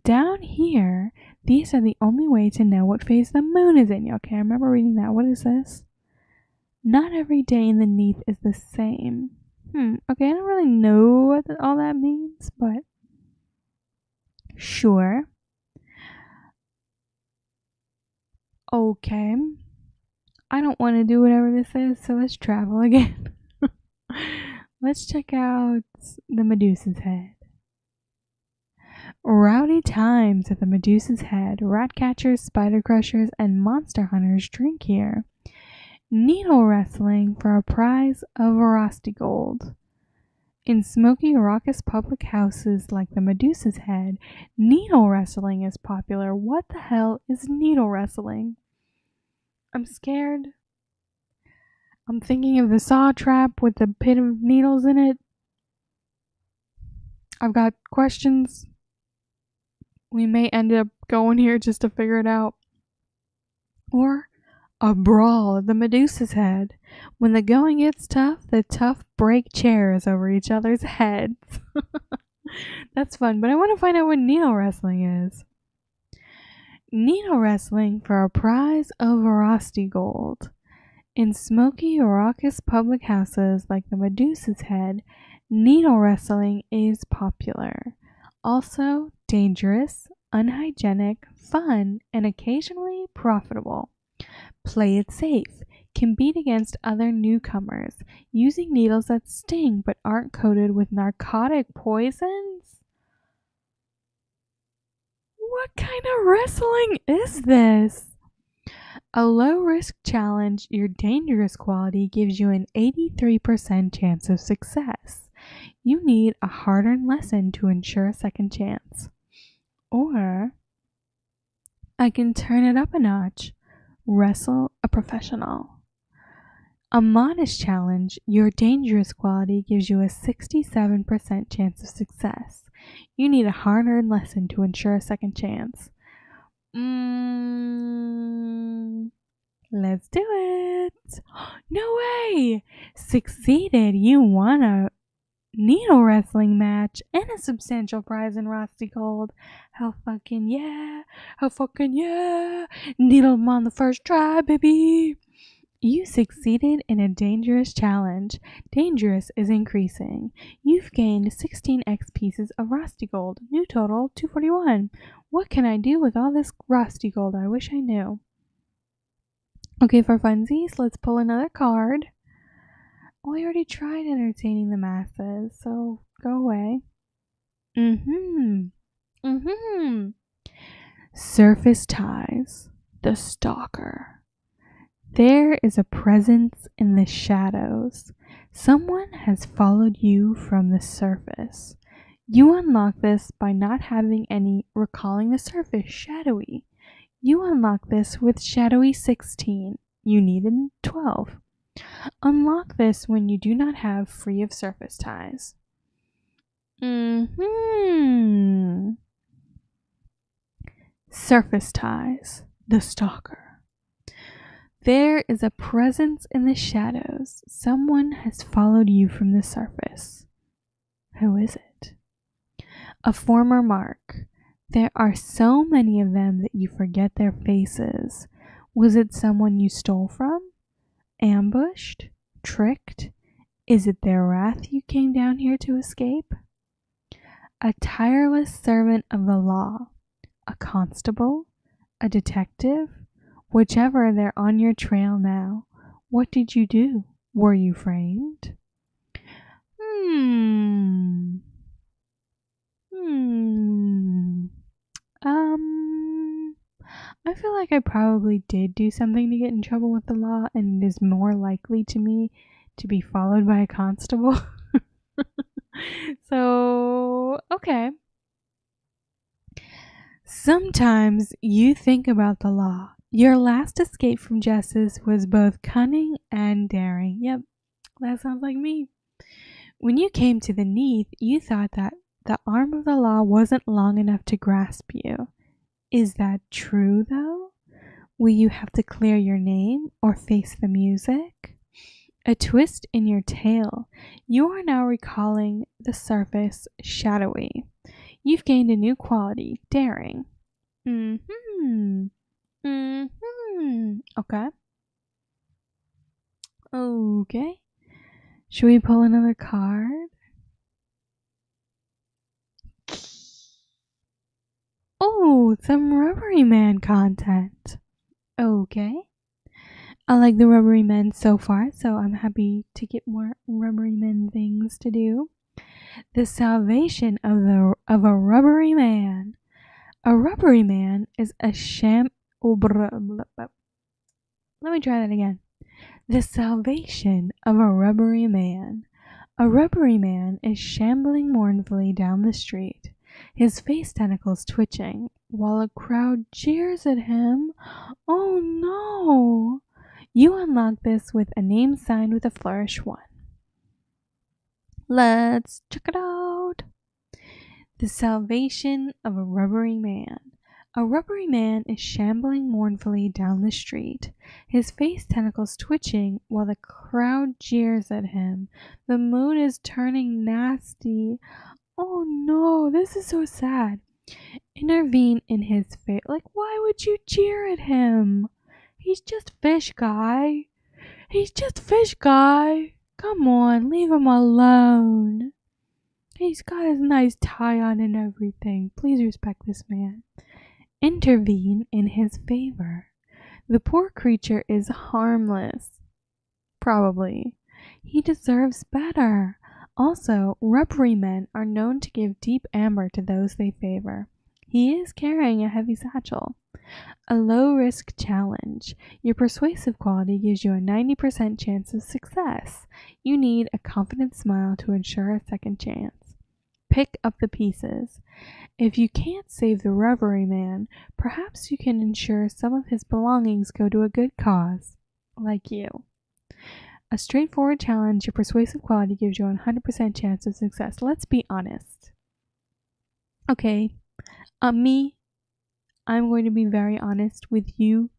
Speaker 1: Down here, these are the only way to know what phase the moon is in. Okay, I remember reading that. What is this? Not every day in the neath is the same. Okay, I don't really know what all that means, but sure. Okay. I don't want to do whatever this is, so let's travel again. Let's check out the Medusa's head. Rowdy times at the Medusa's head. Rat catchers, spider crushers, and monster hunters drink here. Needle wrestling for a prize of Rusty Gold. In smoky, raucous public houses like the Medusa's head, needle wrestling is popular. What the hell is needle wrestling? I'm scared. I'm thinking of the saw trap with the pit of needles in it. I've got questions. We may end up going here just to figure it out. Or a brawl at the Medusa's head. When the going gets tough, the tough break chairs over each other's heads. That's fun, but I want to find out what needle wrestling is. Needle wrestling for a prize of Rusty Gold. In smoky, raucous public houses like the Medusa's head, needle wrestling is popular. Also dangerous, unhygienic, fun, and occasionally profitable. Play it safe. Compete against other newcomers using needles that sting but aren't coated with narcotic poisons. What kind of wrestling is this? A low-risk challenge, your dangerous quality gives you an 83% chance of success. You need a hard-earned lesson to ensure a second chance. Or, I can turn it up a notch. Wrestle a professional. A modest challenge, your dangerous quality gives you a 67% chance of success. You need a hard-earned lesson to ensure a second chance. Let's do it. No way! Succeeded. You won a needle wrestling match and a substantial prize in Rusty Gold. How fucking yeah! How fucking yeah! Needle 'em on the first try, baby! You succeeded in a dangerous challenge. Dangerous is increasing. You've gained 16x pieces of Rusty Gold. New total 241. What can I do with all this Rusty Gold? I wish I knew. Okay, for funsies, let's pull another card. Oh, I already tried entertaining the masses, so go away. Surface ties. The stalker. There is a presence in the shadows. Someone has followed you from the surface. You unlock this by not having any recalling the surface shadowy. You unlock this with shadowy 16. You needed 12. Unlock this when you do not have free of surface ties. Surface ties. The stalker. There is a presence in the shadows. Someone has followed you from the surface. Who is it? A former mark. There are so many of them that you forget their faces. Was it someone you stole from? Ambushed? Tricked? Is it their wrath you came down here to escape? A tireless servant of the law. A constable? A detective? Whichever, they're on your trail now. What did you do? Were you framed? I feel like I probably did do something to get in trouble with the law, and it is more likely to me to be followed by a constable. So, okay. Sometimes you think about the law. Your last escape from justice was both cunning and daring. Yep, that sounds like me. When you came to the Neath, you thought that the arm of the law wasn't long enough to grasp you. Is that true, though? Will you have to clear your name or face the music? A twist in your tale. You are now recalling the surface shadowy. You've gained a new quality, daring. Mm-hmm. Mm-hmm. Okay. Okay. Should we pull another card? Oh, some Rubbery Man content. Okay. I like the Rubbery Men so far, so I'm happy to get more Rubbery Men things to do. The salvation of a Rubbery Man. A Rubbery Man is a Let me try that again. The salvation of a Rubbery Man. A Rubbery Man is shambling mournfully down the street, his face tentacles twitching, while a crowd jeers at him. Oh no! You unlock this with a name signed with a flourish 1. Let's check it out. The salvation of a Rubbery Man. A Rubbery Man is shambling mournfully down the street, his face tentacles twitching while the crowd jeers at him. The mood is turning nasty. Oh no, this is so sad. Intervene in his fate. Like, why would you jeer at him? He's just fish guy. He's just fish guy. Come on, leave him alone. He's got his nice tie on and everything. Please respect this man. Intervene in his favor. The poor creature is harmless. Probably. He deserves better. Also, Rubbery Men are known to give deep amber to those they favor. He is carrying a heavy satchel. A low-risk challenge. Your persuasive quality gives you a 90% chance of success. You need a confident smile to ensure a second chance. Pick up the pieces. If you can't save the Rubbery Man, perhaps you can ensure some of his belongings go to a good cause, like you. A straightforward challenge, your persuasive quality gives you a 100% chance of success. Let's be honest. Okay, me, I'm going to be very honest with you,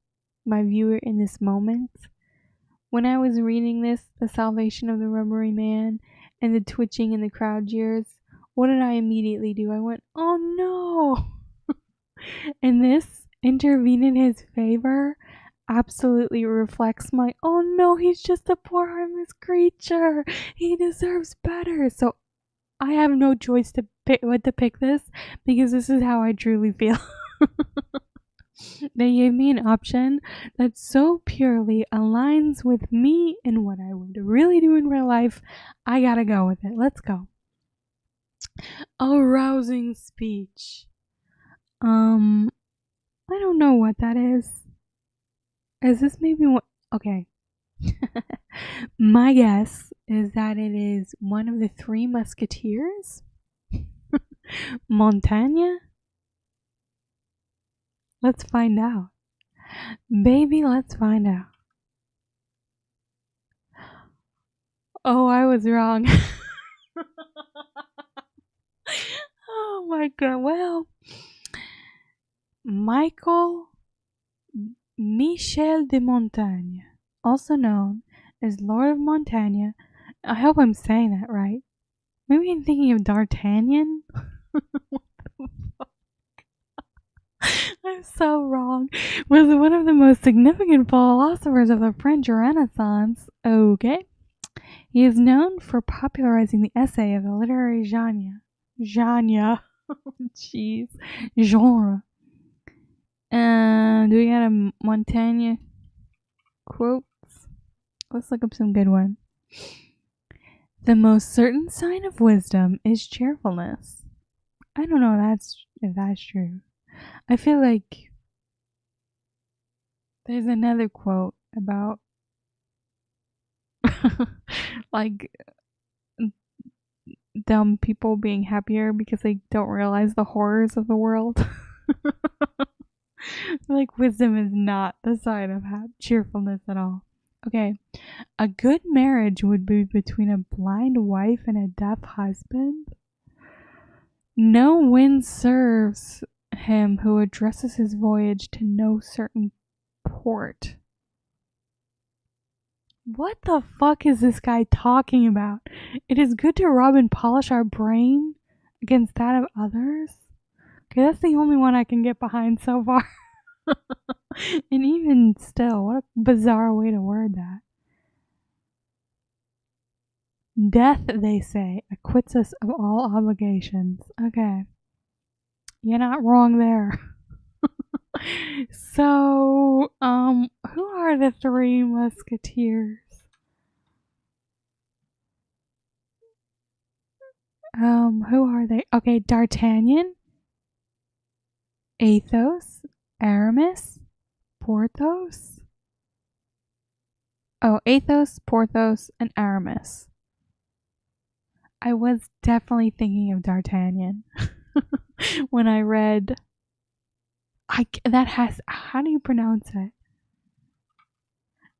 Speaker 1: my viewer, in this moment. When I was reading this, the salvation of the Rubbery Man, and the twitching in the crowd jeers, what did I immediately do? I went, oh no! And this, intervene in his favor, absolutely reflects my, oh no, he's just a poor harmless creature. He deserves better. So I have no choice to pick this, because this is how I truly feel. They gave me an option that so purely aligns with me and what I would really do in real life. I gotta go with it. Let's go. A rousing speech. I don't know what that is. Is this maybe what? Okay. My guess is that it is one of the Three Musketeers. Montaigne? Let's find out. Baby, let's find out. Oh, I was wrong. Oh my god. Well, Michel de Montaigne, also known as Lord of Montaigne. I hope I'm saying that right. Maybe I'm thinking of D'Artagnan? What the fuck? I'm so wrong. Was one of the most significant philosophers of the French Renaissance. Okay. He is known for popularizing the essay of the literary genre. Jeez. Genre. Do we got a Montaigne quotes? Let's look up some good ones. The most certain sign of wisdom is cheerfulness. I don't know if that's true. I feel like There's another quote about like dumb people being happier because they don't realize the horrors of the world. Like wisdom is not the sign of cheerfulness at all. Okay, a good marriage would be between a blind wife and a deaf husband. No wind serves him who addresses his voyage to no certain port. What the fuck is this guy talking about? It is good to rub and polish our brain against that of others. Okay, that's the only one I can get behind so far. And even still, what a bizarre way to word that. Death, they say, acquits us of all obligations. Okay. You're not wrong there. So, who are the Three Musketeers? Who are they? Okay, D'Artagnan, Athos, Aramis, Porthos. Oh, Athos, Porthos, and Aramis. I was definitely thinking of D'Artagnan when I read. How do you pronounce it?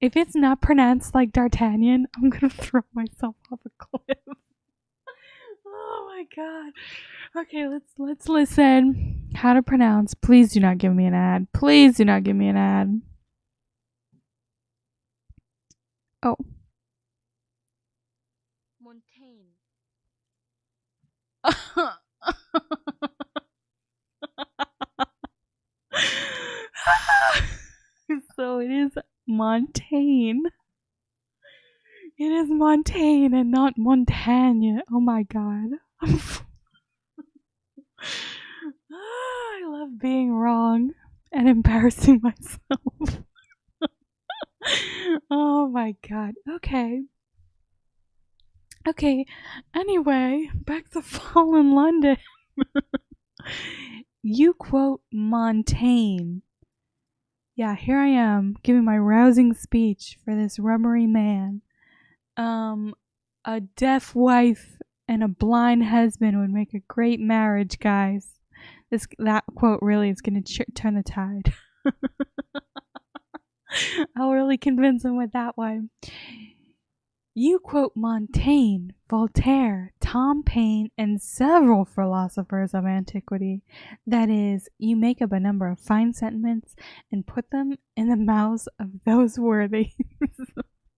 Speaker 1: If it's not pronounced like D'Artagnan, I'm gonna throw myself off a cliff. Oh my god. Okay, let's listen. How to pronounce. Please do not give me an ad. Please do not give me an ad. Oh.
Speaker 2: Montaigne.
Speaker 1: So it is Montaigne. It is Montaigne and not Montaigne. Oh my god. I love being wrong and embarrassing myself. Oh my god. Okay. Anyway, back to Fallen London. You quote Montaigne. Yeah, here I am giving my rousing speech for this rubbery man. A deaf wife and a blind husband would make a great marriage, guys. That quote really is going to turn the tide. I'll really convince him with that one. You quote Montaigne, Voltaire, Tom Paine, and several philosophers of antiquity. That is, you make up a number of fine sentiments and put them in the mouths of those worthies.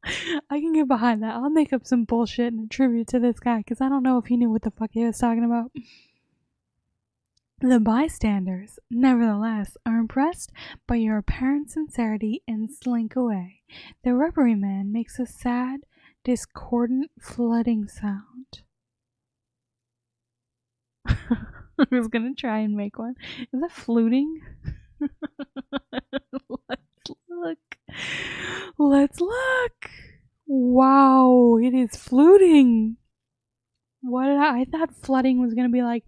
Speaker 1: I can get behind that. I'll make up some bullshit and attribute to this guy because I don't know if he knew what the fuck he was talking about. The bystanders, nevertheless, are impressed by your apparent sincerity and slink away. The rubbery man makes a sad, discordant flooding sound. I was gonna try and make one. Is that fluting? Let's look. Wow, it is fluting. I thought flooding was gonna be like.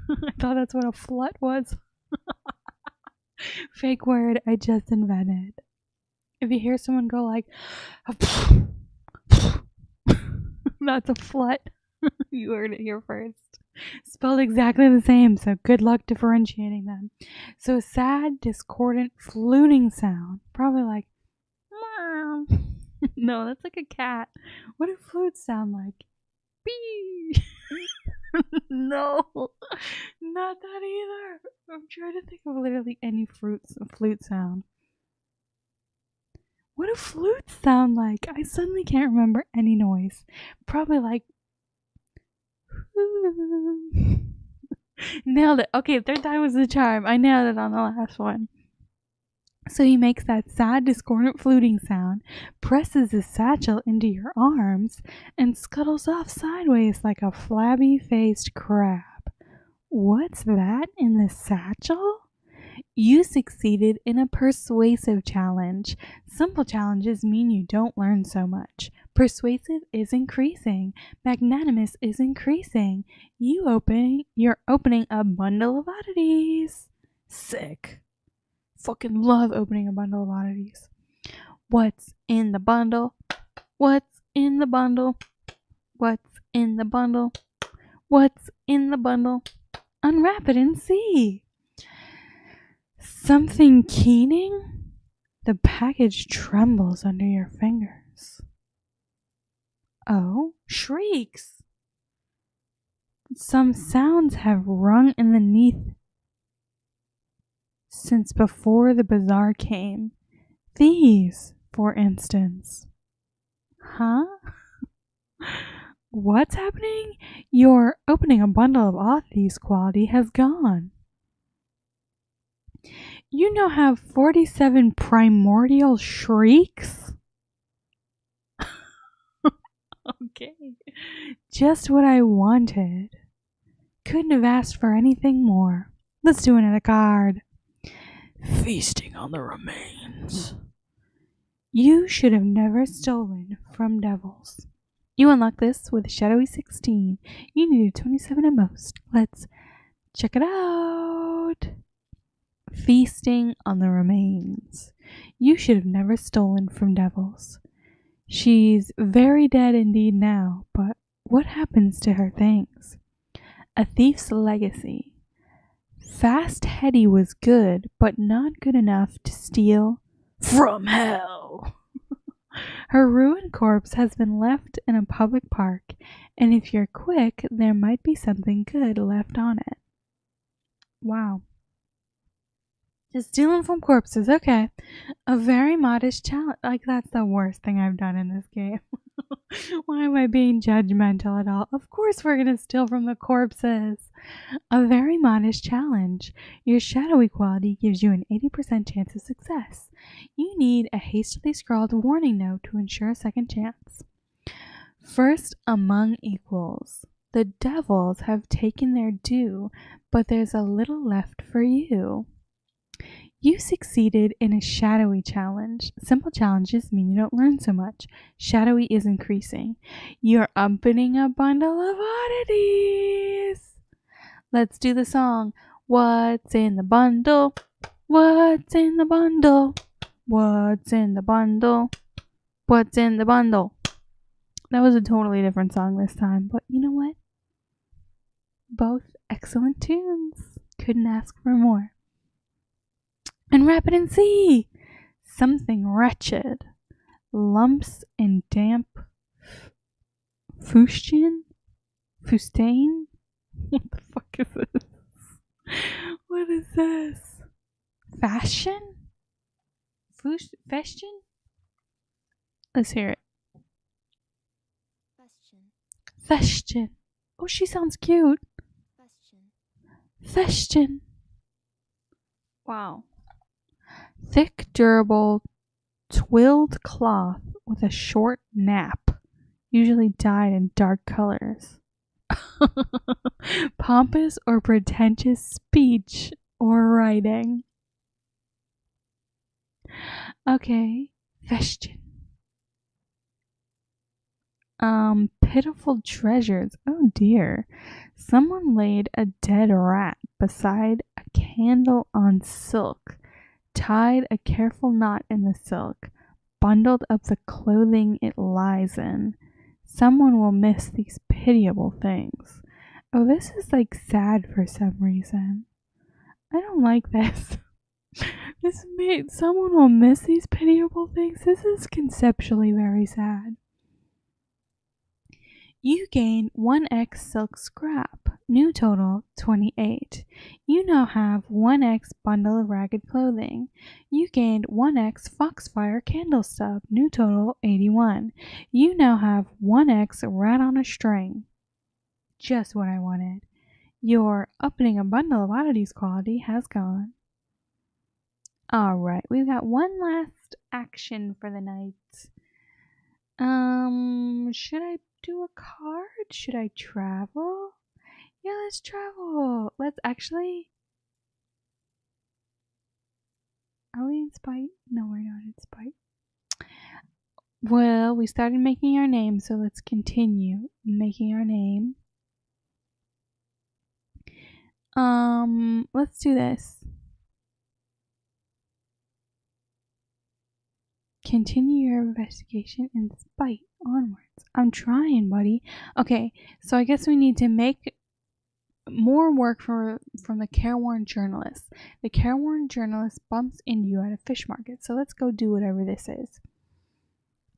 Speaker 1: I thought that's what a flut was. Fake word I just invented. If you hear someone go like, that's a flut. You heard it here first. Spelled exactly the same, so good luck differentiating them. So a sad, discordant, fluting sound. Probably like, no, that's like a cat. What do flutes sound like? Bee. No, not that either. I'm trying to think of literally any flute sound. What do flutes sound like? I suddenly can't remember any noise. Probably like. Nailed it. Okay, third time was the charm. I nailed it on the last one. So he makes that sad, discordant fluting sound, presses his satchel into your arms, and scuttles off sideways like a flabby-faced crab. What's that in the satchel? You succeeded in a persuasive challenge. Simple challenges mean you don't learn so much. Persuasive is increasing. Magnanimous is increasing. You're opening a bundle of oddities. Sick. fucking love opening a bundle of oddities. What's in the bundle? What's in the bundle? What's in the bundle? What's in the bundle? Unwrap it and see. Something keening? The package trembles under your fingers. Oh, shrieks. Some sounds have rung in the neath since before the bazaar came. These, for instance. Huh? What's happening? Your opening a bundle of oddities quality has gone. You now have 47 primordial shrieks? Okay. Just what I wanted. Couldn't have asked for anything more. Let's do another card. Feasting on the remains. You should have never stolen from devils. You unlock this with a shadowy 16. You needed 27 at most. Let's check it out. Feasting on the remains. You should have never stolen from devils. She's very dead indeed now, but what happens to her things? A thief's legacy. Fast Hetty was good, but not good enough to steal from hell. Her ruined corpse has been left in a public park, and if you're quick, there might be something good left on it. Wow. Just stealing from corpses, okay. A very modest challenge. Like, that's the worst thing I've done in this game. Why am I being judgmental at all? Of course we're going to steal from the corpses. A very modest challenge. Your shadowy quality gives you an 80% chance of success. You need a hastily scrawled warning note to ensure a second chance. First among equals. The devils have taken their due, but there's a little left for you. You succeeded in a shadowy challenge. Simple challenges mean you don't learn so much. Shadowy is increasing. You're opening a bundle of oddities. Let's do the song. What's in the bundle? What's in the bundle? What's in the bundle? What's in the bundle? That was a totally different song this time, but you know what? Both excellent tunes. Couldn't ask for more. Unwrap it and see. Something wretched. Lumps and damp fustian? Fustain? What the fuck is this? What is this? Fashion? Fashion? Let's hear it. Fashion. Oh, she sounds cute. Fashion. Wow. Thick, durable, twilled cloth with a short nap, usually dyed in dark colors. Pompous or pretentious speech or writing. Okay, fashion. Pitiful treasures. Oh dear. Someone laid a dead rat beside a candle on silk, tied a careful knot in the silk, bundled up the clothing it lies in. Someone will miss these pitiable things. Oh, this is like sad for some reason. I don't like this. Someone will miss these pitiable things. This is conceptually very sad. You gain 1x silk scrap. New total 28. You now have 1x bundle of ragged clothing. You gained 1x foxfire candle stub. New total 81. You now have 1x rat on a string. Just what I wanted. Your opening a bundle of oddities quality has gone. Alright, we've got one last action for the night. Should I do a card? Should I travel? Yeah, let's travel. Let's actually... Are we in Spite? No, we're not in Spite. Well, we started making our name, so let's continue making our name. Let's do this. Continue your investigation and spite onwards. I'm trying, buddy. Okay, so I guess we need to make more work from the careworn journalist. The careworn journalist bumps into you at a fish market. So let's go do whatever this is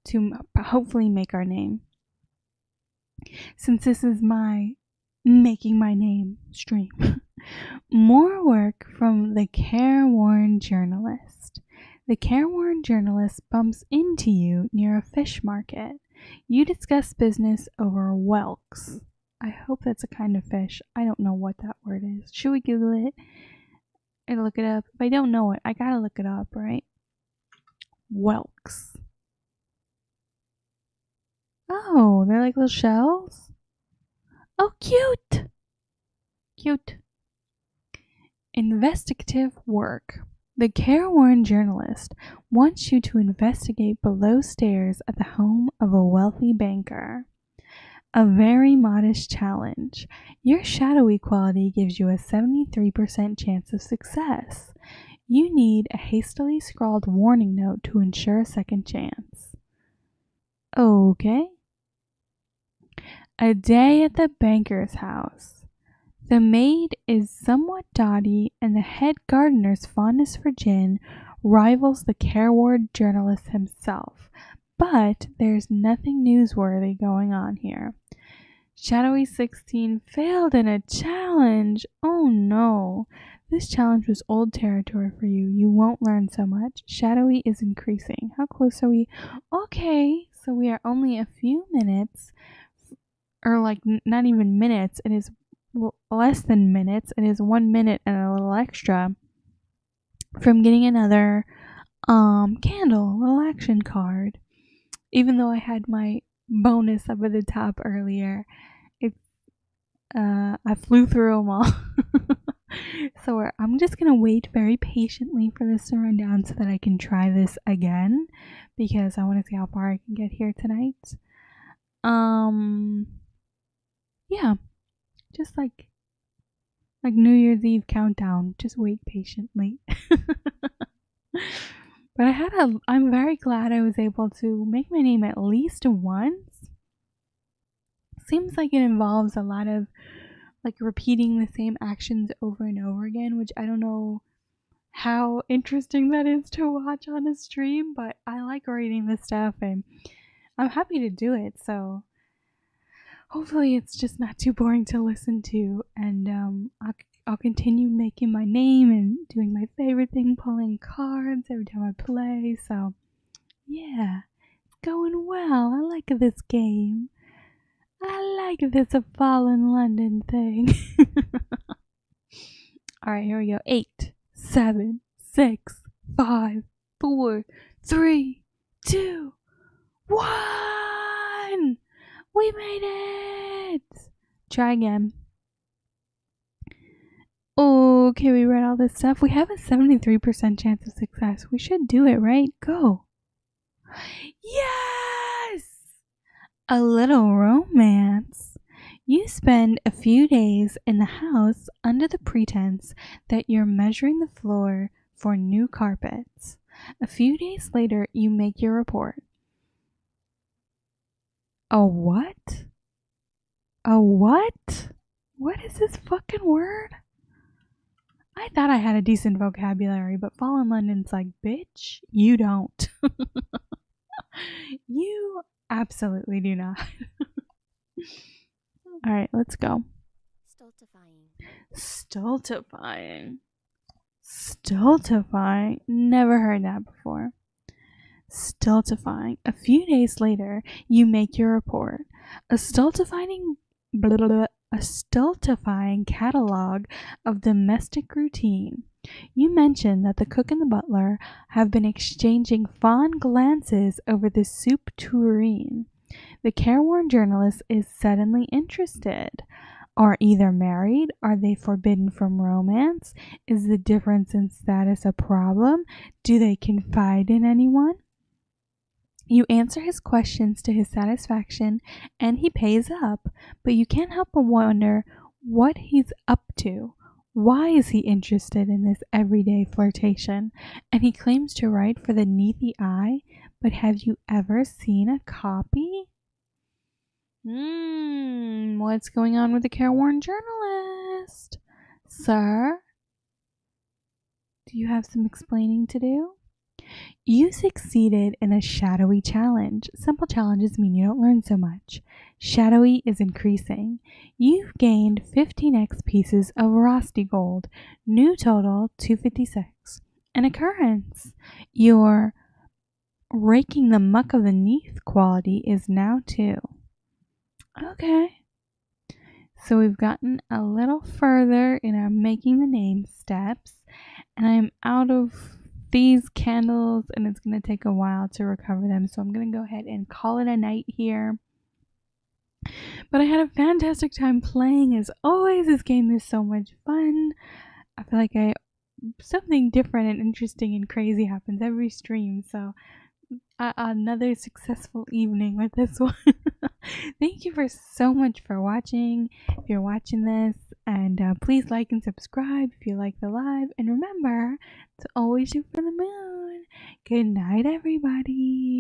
Speaker 1: to hopefully make our name. Since this is my making my name stream. More work from the careworn journalist. The careworn journalist bumps into you near a fish market. You discuss business over whelks. I hope that's a kind of fish. I don't know what that word is. Should we Google it and look it up? If I don't know it, I gotta look it up, right? Whelks. Oh, they're like little shells? Oh, cute! Cute. Investigative work. The careworn journalist wants you to investigate below stairs at the home of a wealthy banker. A very modest challenge. Your shadowy quality gives you a 73% chance of success. You need a hastily scrawled warning note to ensure a second chance. Okay. A day at the banker's house. The maid is somewhat dotty, and the head gardener's fondness for gin rivals the careworn journalist himself. But there's nothing newsworthy going on here. Shadowy 16 failed in a challenge. Oh no. This challenge was old territory for you. You won't learn so much. Shadowy is increasing. How close are we? Okay, so we are only a few minutes, or like not even minutes. It is less than minutes. It is 1 minute and a little extra from getting another candle, little action card. Even though I had my bonus up at the top earlier, I flew through them all. So I'm just gonna wait very patiently for this to run down so that I can try this again, because I want to see how far I can get here tonight. Yeah, just like New Year's Eve countdown. Just wait patiently. But I'm very glad I was able to make my name at least once. Seems like it involves a lot of like repeating the same actions over and over again, which I don't know how interesting that is to watch on a stream, but I like reading this stuff and I'm happy to do it. So hopefully it's just not too boring to listen to, and I'll continue making my name and doing my favorite thing, pulling cards every time I play. So yeah, it's going well. I like this game. I like this Fallen London thing. Alright, here we go. 8, 7, 6, 5, 4, 3, 2, 1! We made it! Try again. Okay, we read all this stuff. We have a 73% chance of success. We should do it, right? Go. Yes! A little romance. You spend a few days in the house under the pretense that you're measuring the floor for new carpets. A few days later, you make your report. A what? A what? What is this fucking word? I thought I had a decent vocabulary, but Fallen London's like, bitch, you don't. You absolutely do not. Alright, let's go. Stultifying. Stultifying. Never heard that before. Stultifying. A few days later, you make your report. A stultifying catalog of domestic routine. You mention that the cook and the butler have been exchanging fond glances over the soup tureen. The careworn journalist is suddenly interested. Are either married? Are they forbidden from romance? Is the difference in status a problem? Do they confide in anyone? You answer his questions to his satisfaction, and he pays up, but you can't help but wonder what he's up to. Why is he interested in this everyday flirtation? And he claims to write for the Neathy Eye, but have you ever seen a copy? What's going on with the careworn journalist? Sir? Do you have some explaining to do? You succeeded in a shadowy challenge. Simple challenges mean you don't learn so much. Shadowy is increasing. You've gained 15x pieces of Rusty Gold. New total 256. An occurrence. Your raking the muck of the neath quality is now 2. Okay. So we've gotten a little further in our making the name steps, and I'm out of these candles and it's going to take a while to recover them, so I'm going to go ahead and call it a night here. But I had a fantastic time playing. As always, this game is so much fun. I feel like something different and interesting and crazy happens every stream, so another successful evening with this one. Thank you so much for watching, if you're watching this, and please like and subscribe if you like the live, and remember to always shoot for the moon. Good night, everybody.